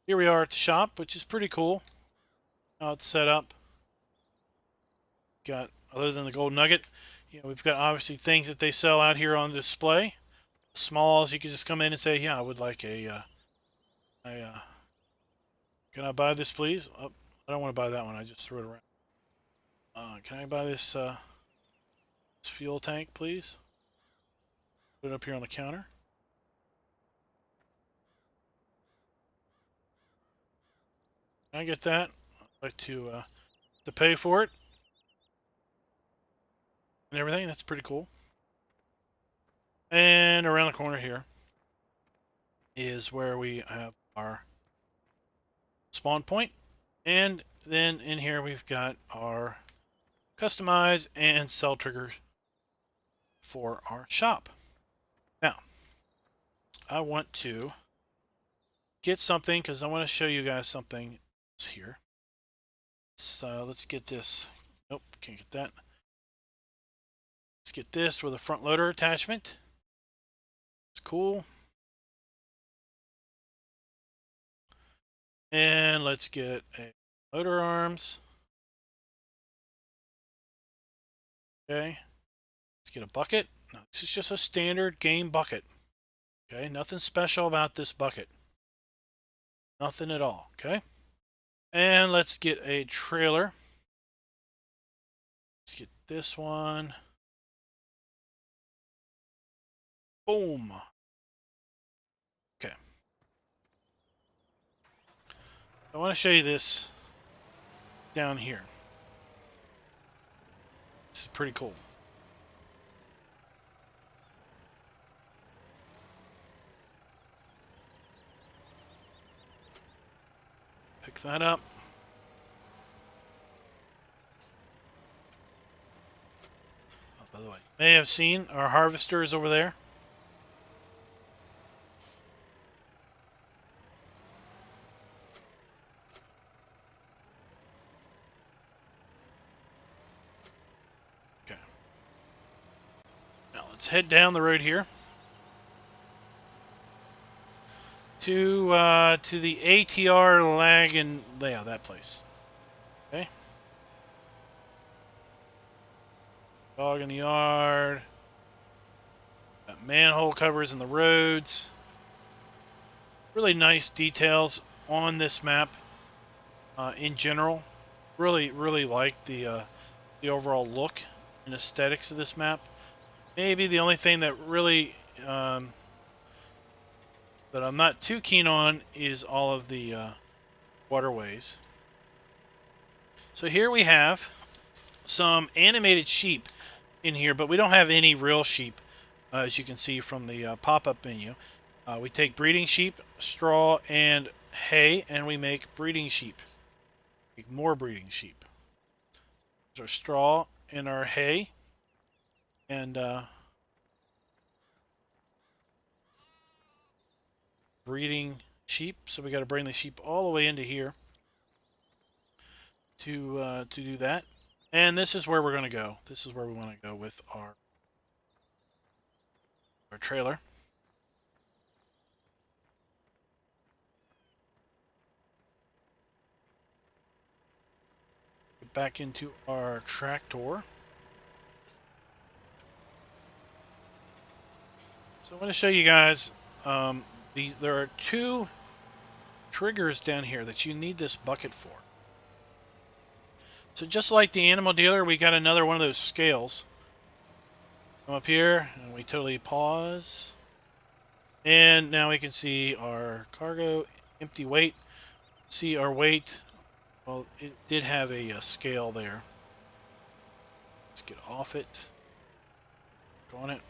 Here we are at the shop, which is pretty cool. How it's set up. Got, other than the gold nugget, we've got obviously things that they sell out here on display. Smalls, you can just come in and say, yeah, I would like can I buy this, please? Oh, I don't want to buy that one. I just threw it around. Can I buy this fuel tank, please? Put it up here on the counter. Can I get that? I'd like to pay for it and everything. That's pretty cool. And around the corner here is where we have our spawn point. And then in here we've got our customize and sell triggers for our shop. Now, I want to get something because I want to show you guys something here. So let's get this. Nope, can't get that. Let's get this with a front loader attachment. It's cool. And let's get a loader arms. Okay. Let's get a bucket. No, this is just a standard game bucket. Okay, nothing special about this bucket. Nothing at all. Okay. And let's get a trailer. Let's get this one. Boom. Okay. I want to show you this down here. This is pretty cool. Pick that up. Oh, by the way, you may have seen our harvester is over there. Okay. Now let's head down the road here to the ATR lag and yeah, that place. Okay. Dog in the yard. Got manhole covers in the roads. Really nice details on this map in general. Really like the overall look and aesthetics of this map. Maybe the only thing that really that I'm not too keen on is all of the waterways. So here we have some animated sheep in here, but we don't have any real sheep, as you can see from the pop-up menu. We take breeding sheep, straw, and hay, and we make breeding sheep. Make more breeding sheep. There's our straw and our hay, and breeding sheep. So we got to bring the sheep all the way into here to do that. And this is where we're going to go. This is where we want to go with our trailer. Get back into our tractor. So I want to show you guys, there are two triggers down here that you need this bucket for. So just like the animal dealer, we got another one of those scales. Come up here, and we totally pause. And now we can see our cargo, empty weight. See our weight. Well, it did have a scale there. Let's get off it. Go on it.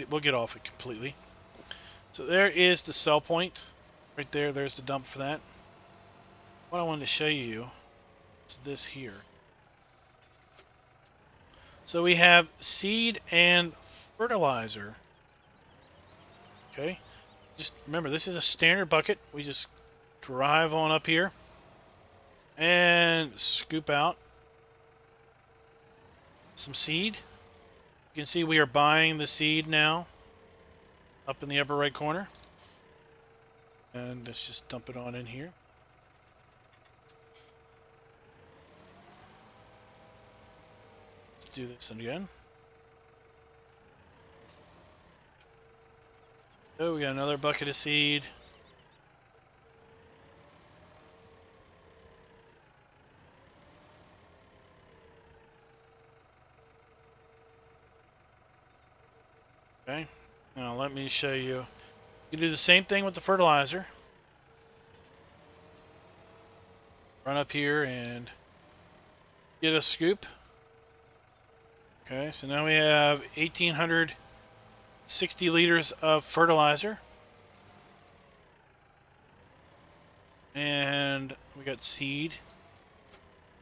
We'll get off it completely. So there is the sell point. Right there, there's the dump for that. What I wanted to show you is this here. So we have seed and fertilizer. Okay. Just remember, this is a standard bucket. We just drive on up here and scoop out some seed. You can see we are buying the seed now up in the upper right corner. And let's just dump it on in here. Let's do this again. Oh, we got another bucket of seed. Okay. Now let me show you. You can do the same thing with the fertilizer. Run up here and get a scoop. Okay, so now we have 1,860 liters of fertilizer. And we got seed.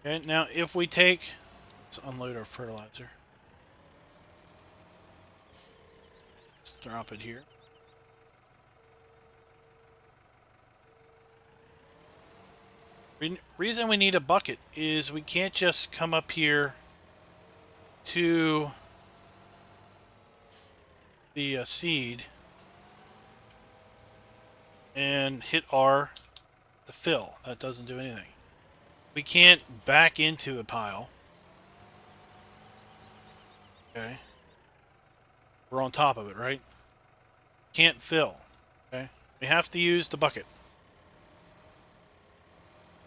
Okay, now if we take, let's unload our fertilizer. Let's drop it here. Reason we need a bucket is we can't just come up here to the seed and hit R to fill. That doesn't do anything. We can't back into the pile. Okay. We're on top of it, right? Can't fill. Okay. We have to use the bucket.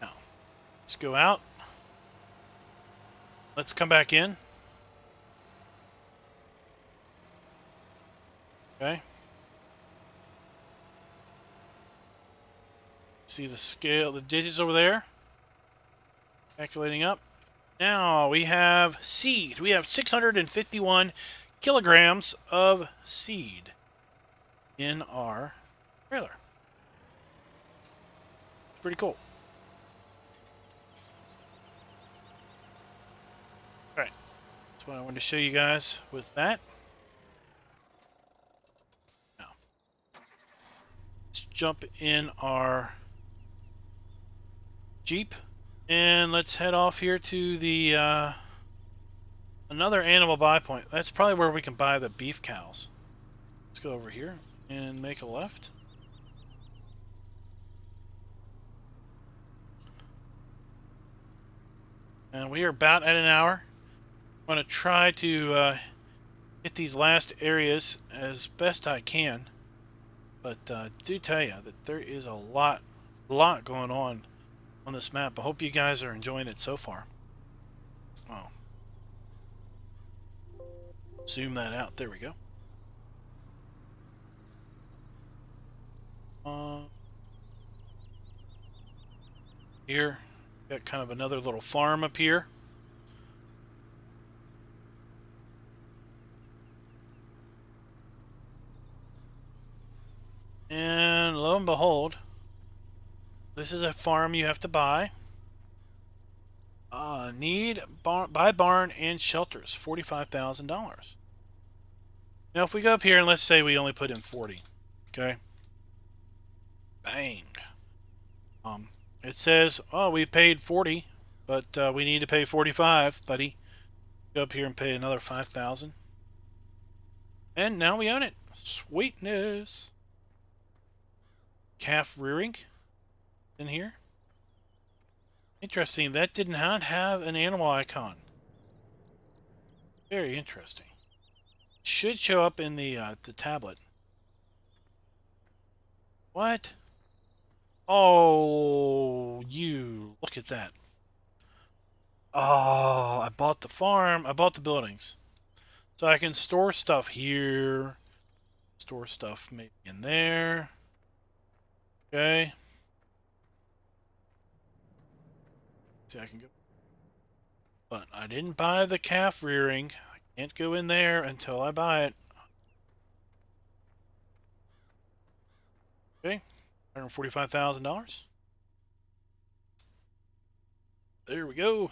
Now, let's go out. Let's come back in. Okay. See the scale, the digits over there? Calculating up. Now we have seed. We have 651 kilograms of seed in our trailer. Pretty cool. Alright. That's what I wanted to show you guys with that. Now, let's jump in our Jeep and let's head off here to the another animal buy point. That's probably where we can buy the beef cows. Let's go over here and make a left. And we are about at an hour. I'm going to try to hit these last areas as best I can. But do tell you that there is a lot going on this map. I hope you guys are enjoying it so far. Oh. Zoom that out. There we go. Here, got kind of another little farm up here. And lo and behold, this is a farm you have to buy. Buy barn and shelters, $45,000. Now, if we go up here and let's say we only put in 40, okay? Bang. It says, oh, we paid 40, but we need to pay 45, buddy. Go up here and pay another 5,000. And now we own it. Sweetness. Calf rearing in here. Interesting. That did not have an animal icon. Very interesting. Should show up in the tablet. What? Oh, you look at that. Oh, I bought the farm. I bought the buildings. So I can store stuff here. Store stuff maybe in there. Okay. See, I can go. But I didn't buy the calf rearing. I can't go in there until I buy it. Okay. $145,000. There we go.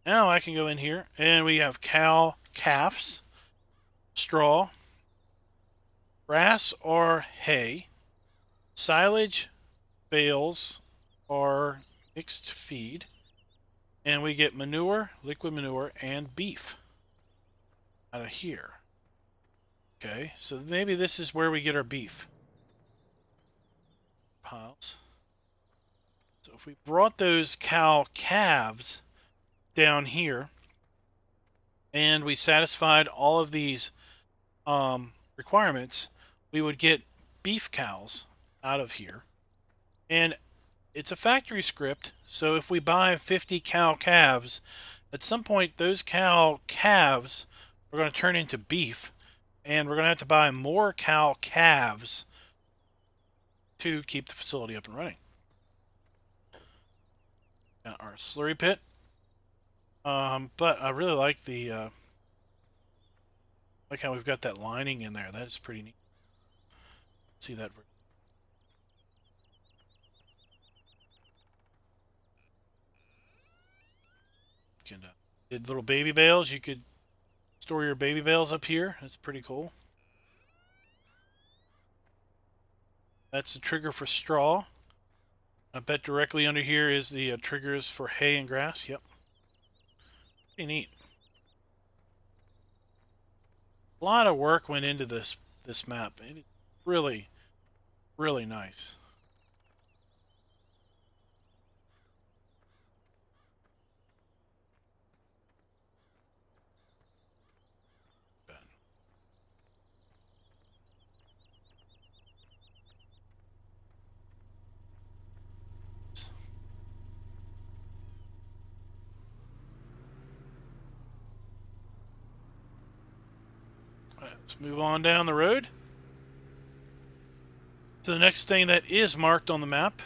Now I can go in here and we have cow calves, straw, grass or hay, silage, bales, or mixed feed, and we get manure, liquid manure, and beef out of here. Okay, so maybe this is where we get our beef piles. So if we brought those cow calves down here and we satisfied all of these requirements, we would get beef cows out of here. And it's a factory script, so if we buy 50 cow calves, at some point those cow calves are going to turn into beef, and we're going to have to buy more cow calves to keep the facility up and running. Got our slurry pit. But I really like the like how we've got that lining in there. That is pretty neat. See that? Can did little baby bales. You could store your baby bales up here. That's pretty cool. That's the trigger for straw. I bet directly under here is the triggers for hay and grass. Yep. Pretty neat. A lot of work went into this map. It's really, really nice. Let's move on down the road to the next thing that is marked on the map.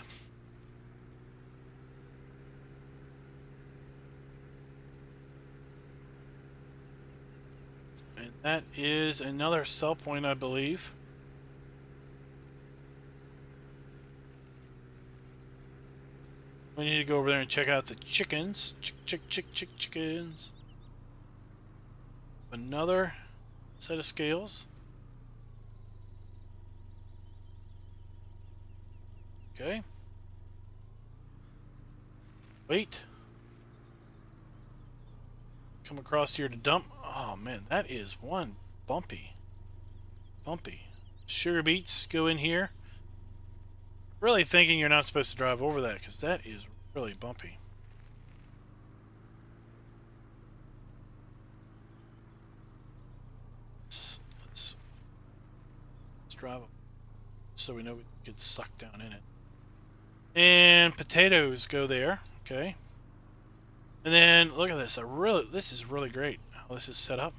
And that is another sell point, I believe. We need to go over there and check out the chickens. Chickens. Another set of scales. Okay. Wait. Come across here to dump. Oh man, that is one bumpy. Sugar beets go in here. Really thinking you're not supposed to drive over that because that is really bumpy. Let's drive up so we know we get sucked down in it. And potatoes go there. Okay. And then look at this. This is really great how this is set up.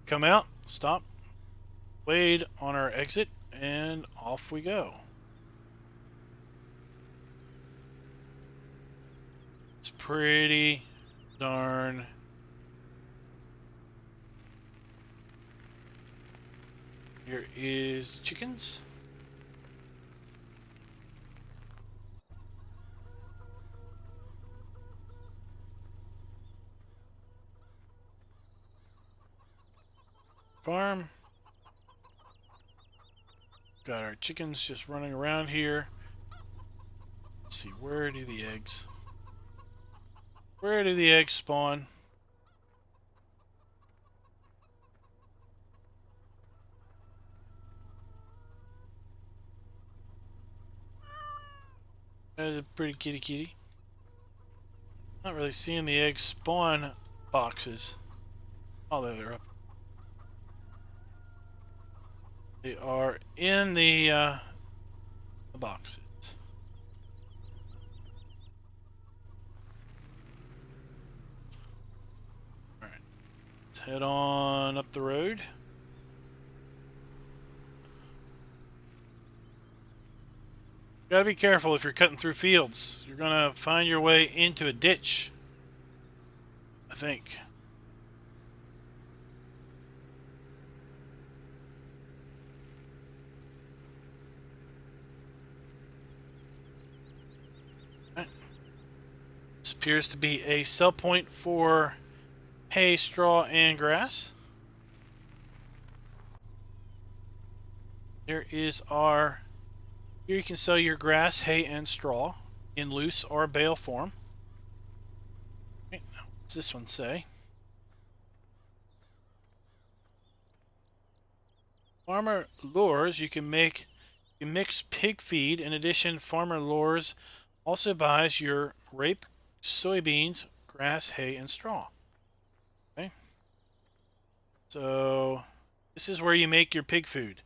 Come out, stop, wade on our exit, and off we go. It's pretty darn here is chickens. Farm. Got our chickens just running around here. Let's see, where do the eggs spawn? That is a pretty kitty. Not really seeing the egg spawn boxes. Oh, there they're up. They are in the boxes. Alright. Let's head on up the road. Gotta be careful if you're cutting through fields. You're gonna find your way into a ditch, I think. appears to be a sell point for hay, straw, and grass. There is our... Here you can sell your grass, hay, and straw in loose or bale form. Okay, what's this one say? Farmer lures, you mix pig feed. In addition, Farmer Lures also buys your rape, soybeans, grass, hay, and straw. Okay. So this is where you make your pig food.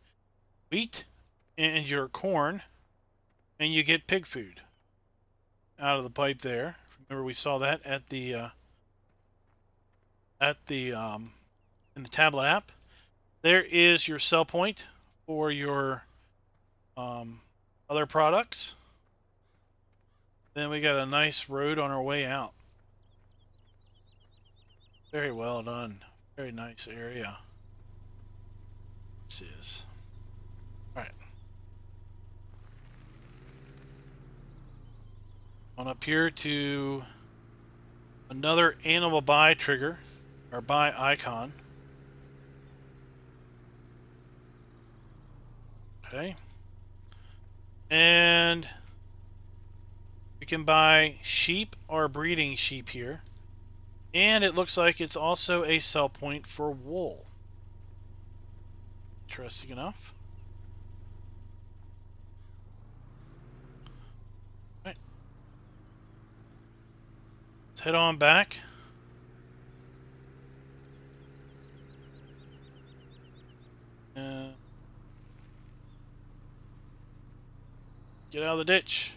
Wheat and your corn, and you get pig food out of the pipe there. Remember we saw that at the in the tablet app. There is your sell point for your other products. Then we got a nice road on our way out. Very well done. Very nice area. This is. Alright. On up here to another animal buy trigger, or buy icon. Okay. And we can buy sheep or breeding sheep here. And it looks like it's also a sell point for wool. Interesting enough. Right. Let's head on back. Get out of the ditch.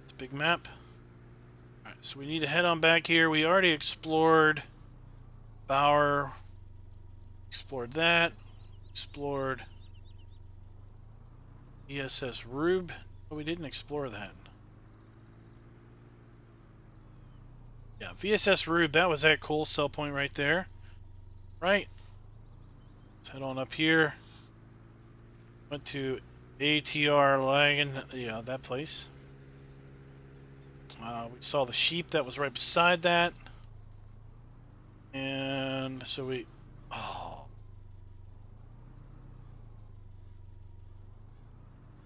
It's a big map. Alright, so we need to head on back here. We already explored Bower. Explored that. Explored ESS Rube. But we didn't explore that. Yeah, VSS Rube, that was that cool sell point right there. Right. Let's head on up here. Went to ATR Lagan, yeah, that place. We saw the sheep that was right beside that. And so we... Oh.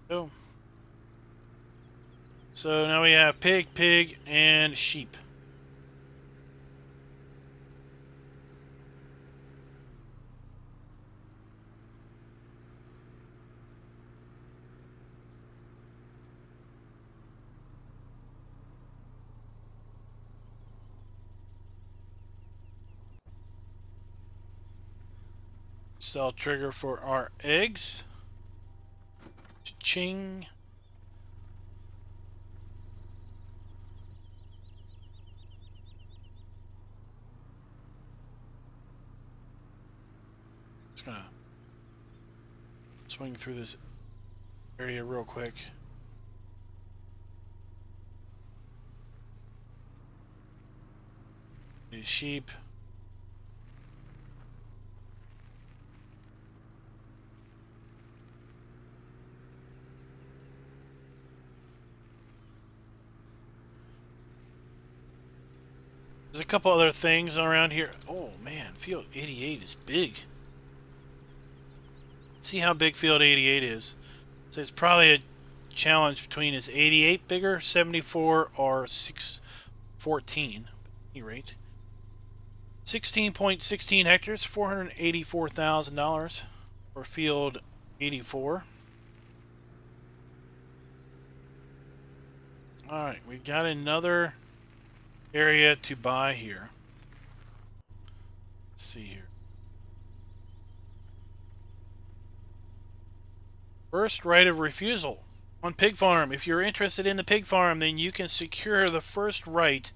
Oh. So now we have pig, pig, and sheep. Sell trigger for our eggs. Ching. Just gonna swing through this area real quick. These sheep. There's a couple other things around here. Oh man, field 88 is big. Let's see how big field 88 is. So it's probably a challenge between is 88 bigger, 74, or 614. At any rate, 16.16 hectares, $484,000 for field 84. All right, we got another area to buy here. Let's see here. First right of refusal on pig farm. If you're interested in the pig farm, then you can secure the first right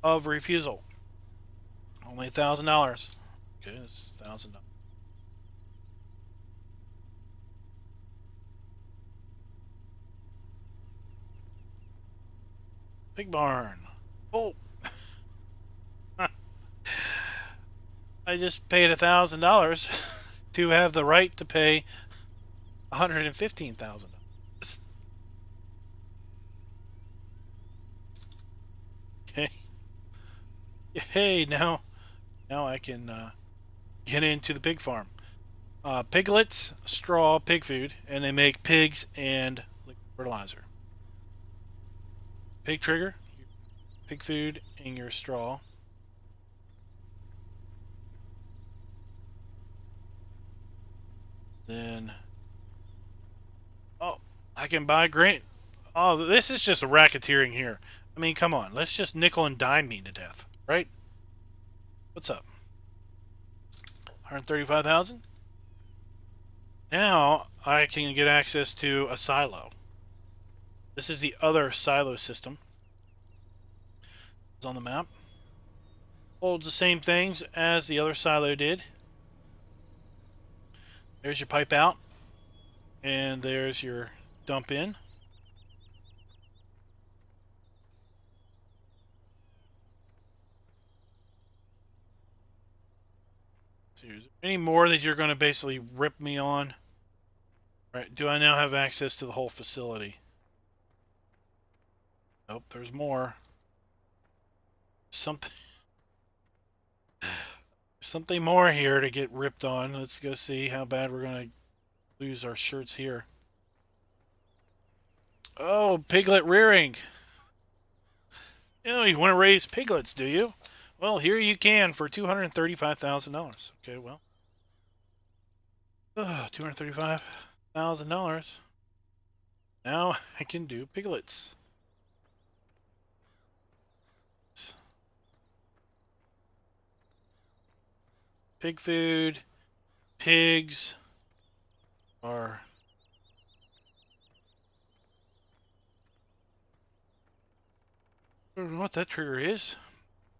of refusal. Only $1,000. Okay, that's $1,000. Pig barn. Oh. I just paid $1,000 to have the right to pay $115,000. Okay. Hey, now I can get into the pig farm. Piglets, straw, pig food, and they make pigs and liquid fertilizer. Pig trigger, pig food, and your straw. Then, oh, I can buy grain. Oh, this is just racketeering here. I mean, come on, let's just nickel and dime me to death, right? What's up? 135,000. Now I can get access to a silo. This is the other silo system. It's on the map. Holds the same things as the other silo did. There's your pipe out, and there's your dump in. So is there any more that you're going to basically rip me on? Right? Do I now have access to the whole facility? Nope. There's more. Something. Something more here to get ripped on. Let's go see how bad we're going to lose our shirts here. Oh, piglet rearing. You want to raise piglets, do you? Well, here you can for $235,000. Okay, well. $235,000. Now I can do piglets. Pig food, pigs are... I don't know what that trigger is.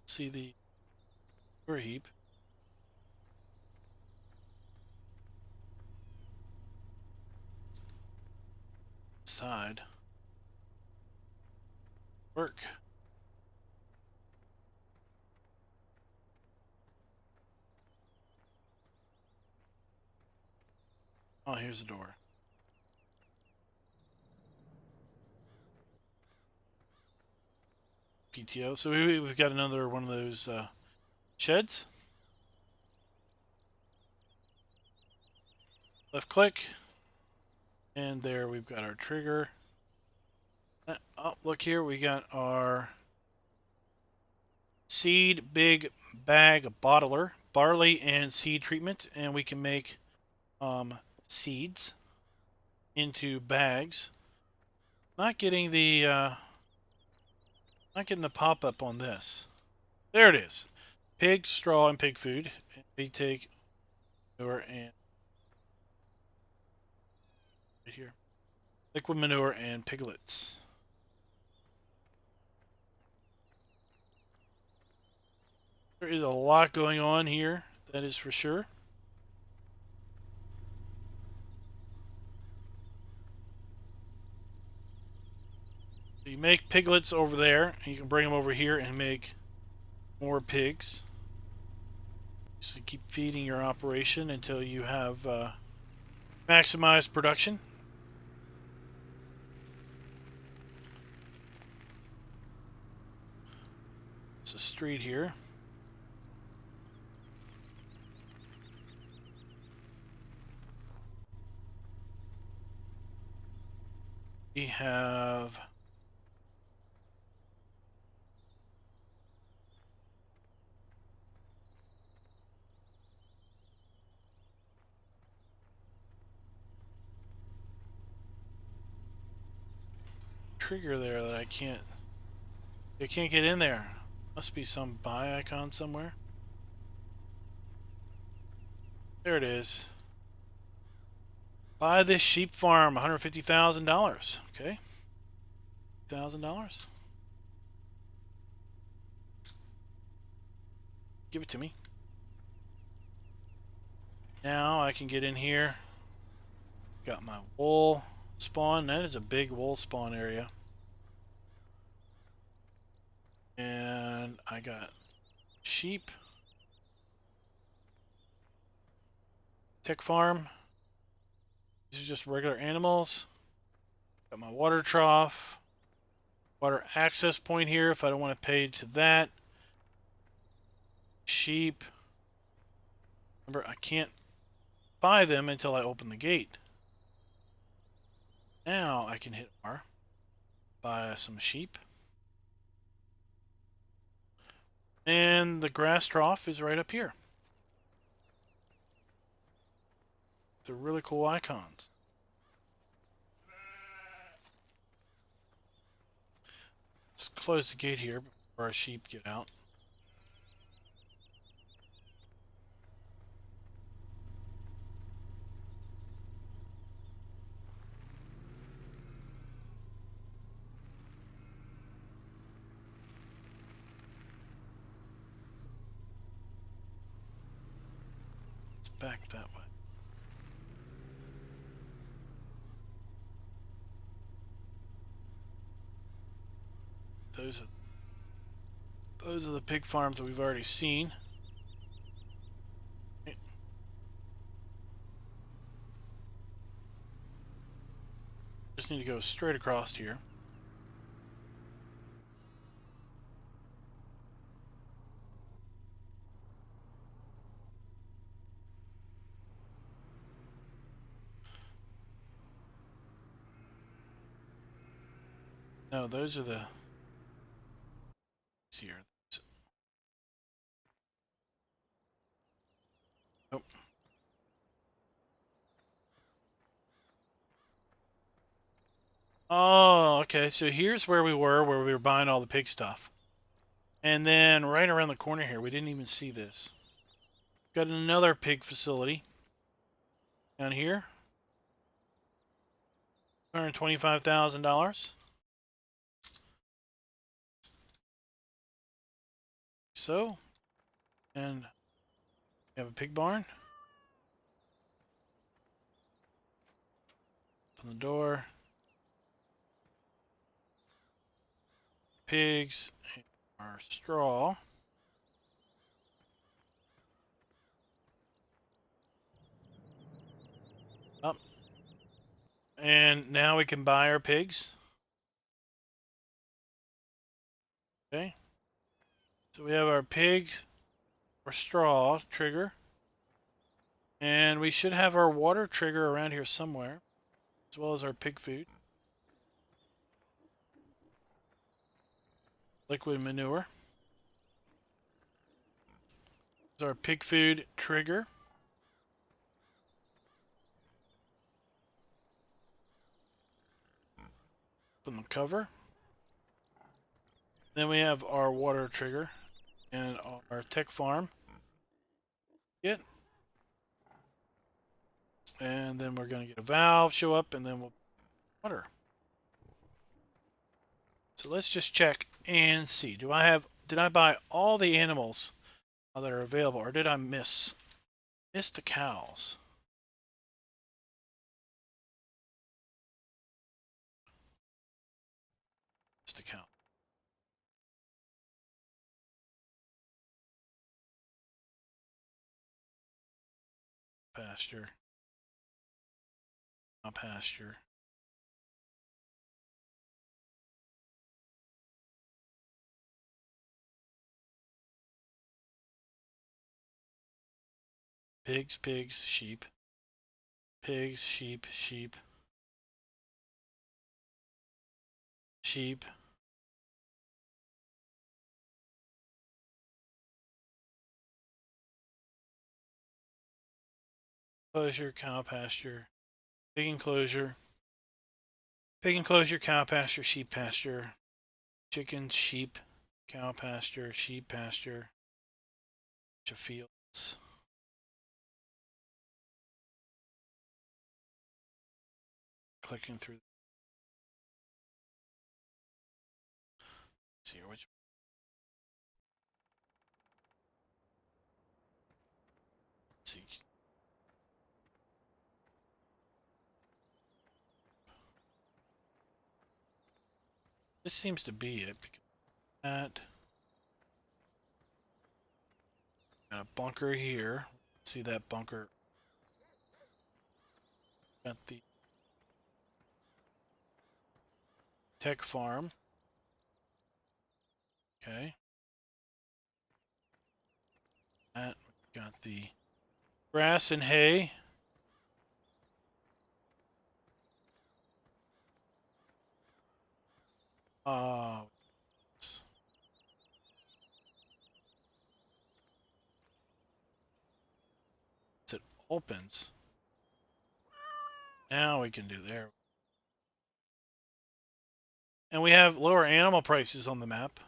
See the manure heap. Side. Work. Oh, here's the door. PTO. So we've got another one of those sheds. Left click. And there we've got our trigger. Oh, look here. We got our seed big bag bottler, barley and seed treatment. And we can make seeds into bags. Not getting the pop-up on this. There it is. Pig straw and pig food. We take manure and right here. Liquid manure and piglets. There is a lot going on here, that is for sure. So you make piglets over there, and you can bring them over here and make more pigs. So keep feeding your operation until you have maximized production. It's a street here. We have trigger there that I can't get in there. Must be some buy icon somewhere. There it is. Buy this sheep farm, $150,000. Okay. $1,000. Give it to me. Now I can get in here. Got my wool spawn. That is a big wool spawn area. And I got sheep. Tick farm. These are just regular animals. Got my water trough. Water access point here if I don't want to pay to that. Sheep. Remember, I can't buy them until I open the gate. Now I can hit R. Buy some sheep. And the grass trough is right up here. They're really cool icons. Let's close the gate here before our sheep get out. It's back that way. Those are the pig farms that we've already seen. Just need to go straight across here. No, those are the here. Nope. Oh, okay. So here's where we were buying all the pig stuff. And then right around the corner here, we didn't even see this. Got another pig facility down here. $125,000. So, and we have a pig barn. Open the door. Pigs, our straw. Up. And now we can buy our pigs. Okay. So we have our pigs, our straw trigger. And we should have our water trigger around here somewhere, as well as our pig food. Liquid manure. This is our pig food trigger. Open the cover. Then we have our water trigger and our tech farm. Get. And then we're going to get a valve show up and then we'll water. So let's just check and see. Did I buy all the animals that are available, or did I miss the cows? Missed the cow. Pasture. Not pasture. Pigs, pigs, sheep. Pigs, sheep, sheep. Sheep. Enclosure, cow pasture. Pig enclosure. Pig enclosure, cow pasture, sheep pasture. Chicken, sheep, cow pasture, sheep pasture. Bunch of fields. Clicking through. Let's see here, which. Let's see. This seems to be it. Because that. Got a bunker here. See that bunker Got the tech farm. Okay. That got the grass and hay. Uh, it opens. Now we can do there. And we have lower animal prices on the map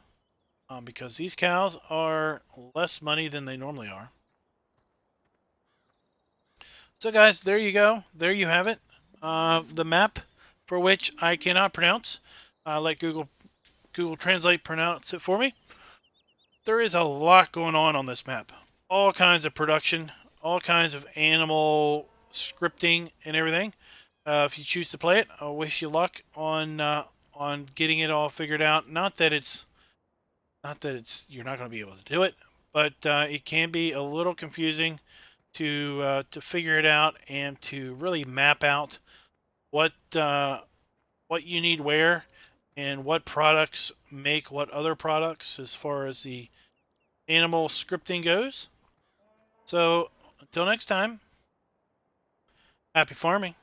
because these cows are less money than they normally are. So, guys, there you go. There you have it. The map for which I cannot pronounce. Let Google Translate pronounce it for me. There is a lot going on this map. All kinds of production, all kinds of animal scripting and everything. If you choose to play it, I wish you luck on getting it all figured out. Not that it's you're not going to be able to do it, but it can be a little confusing to figure it out and to really map out what what you need where and what products make what other products as far as the animal scripting goes. So until next time, happy farming.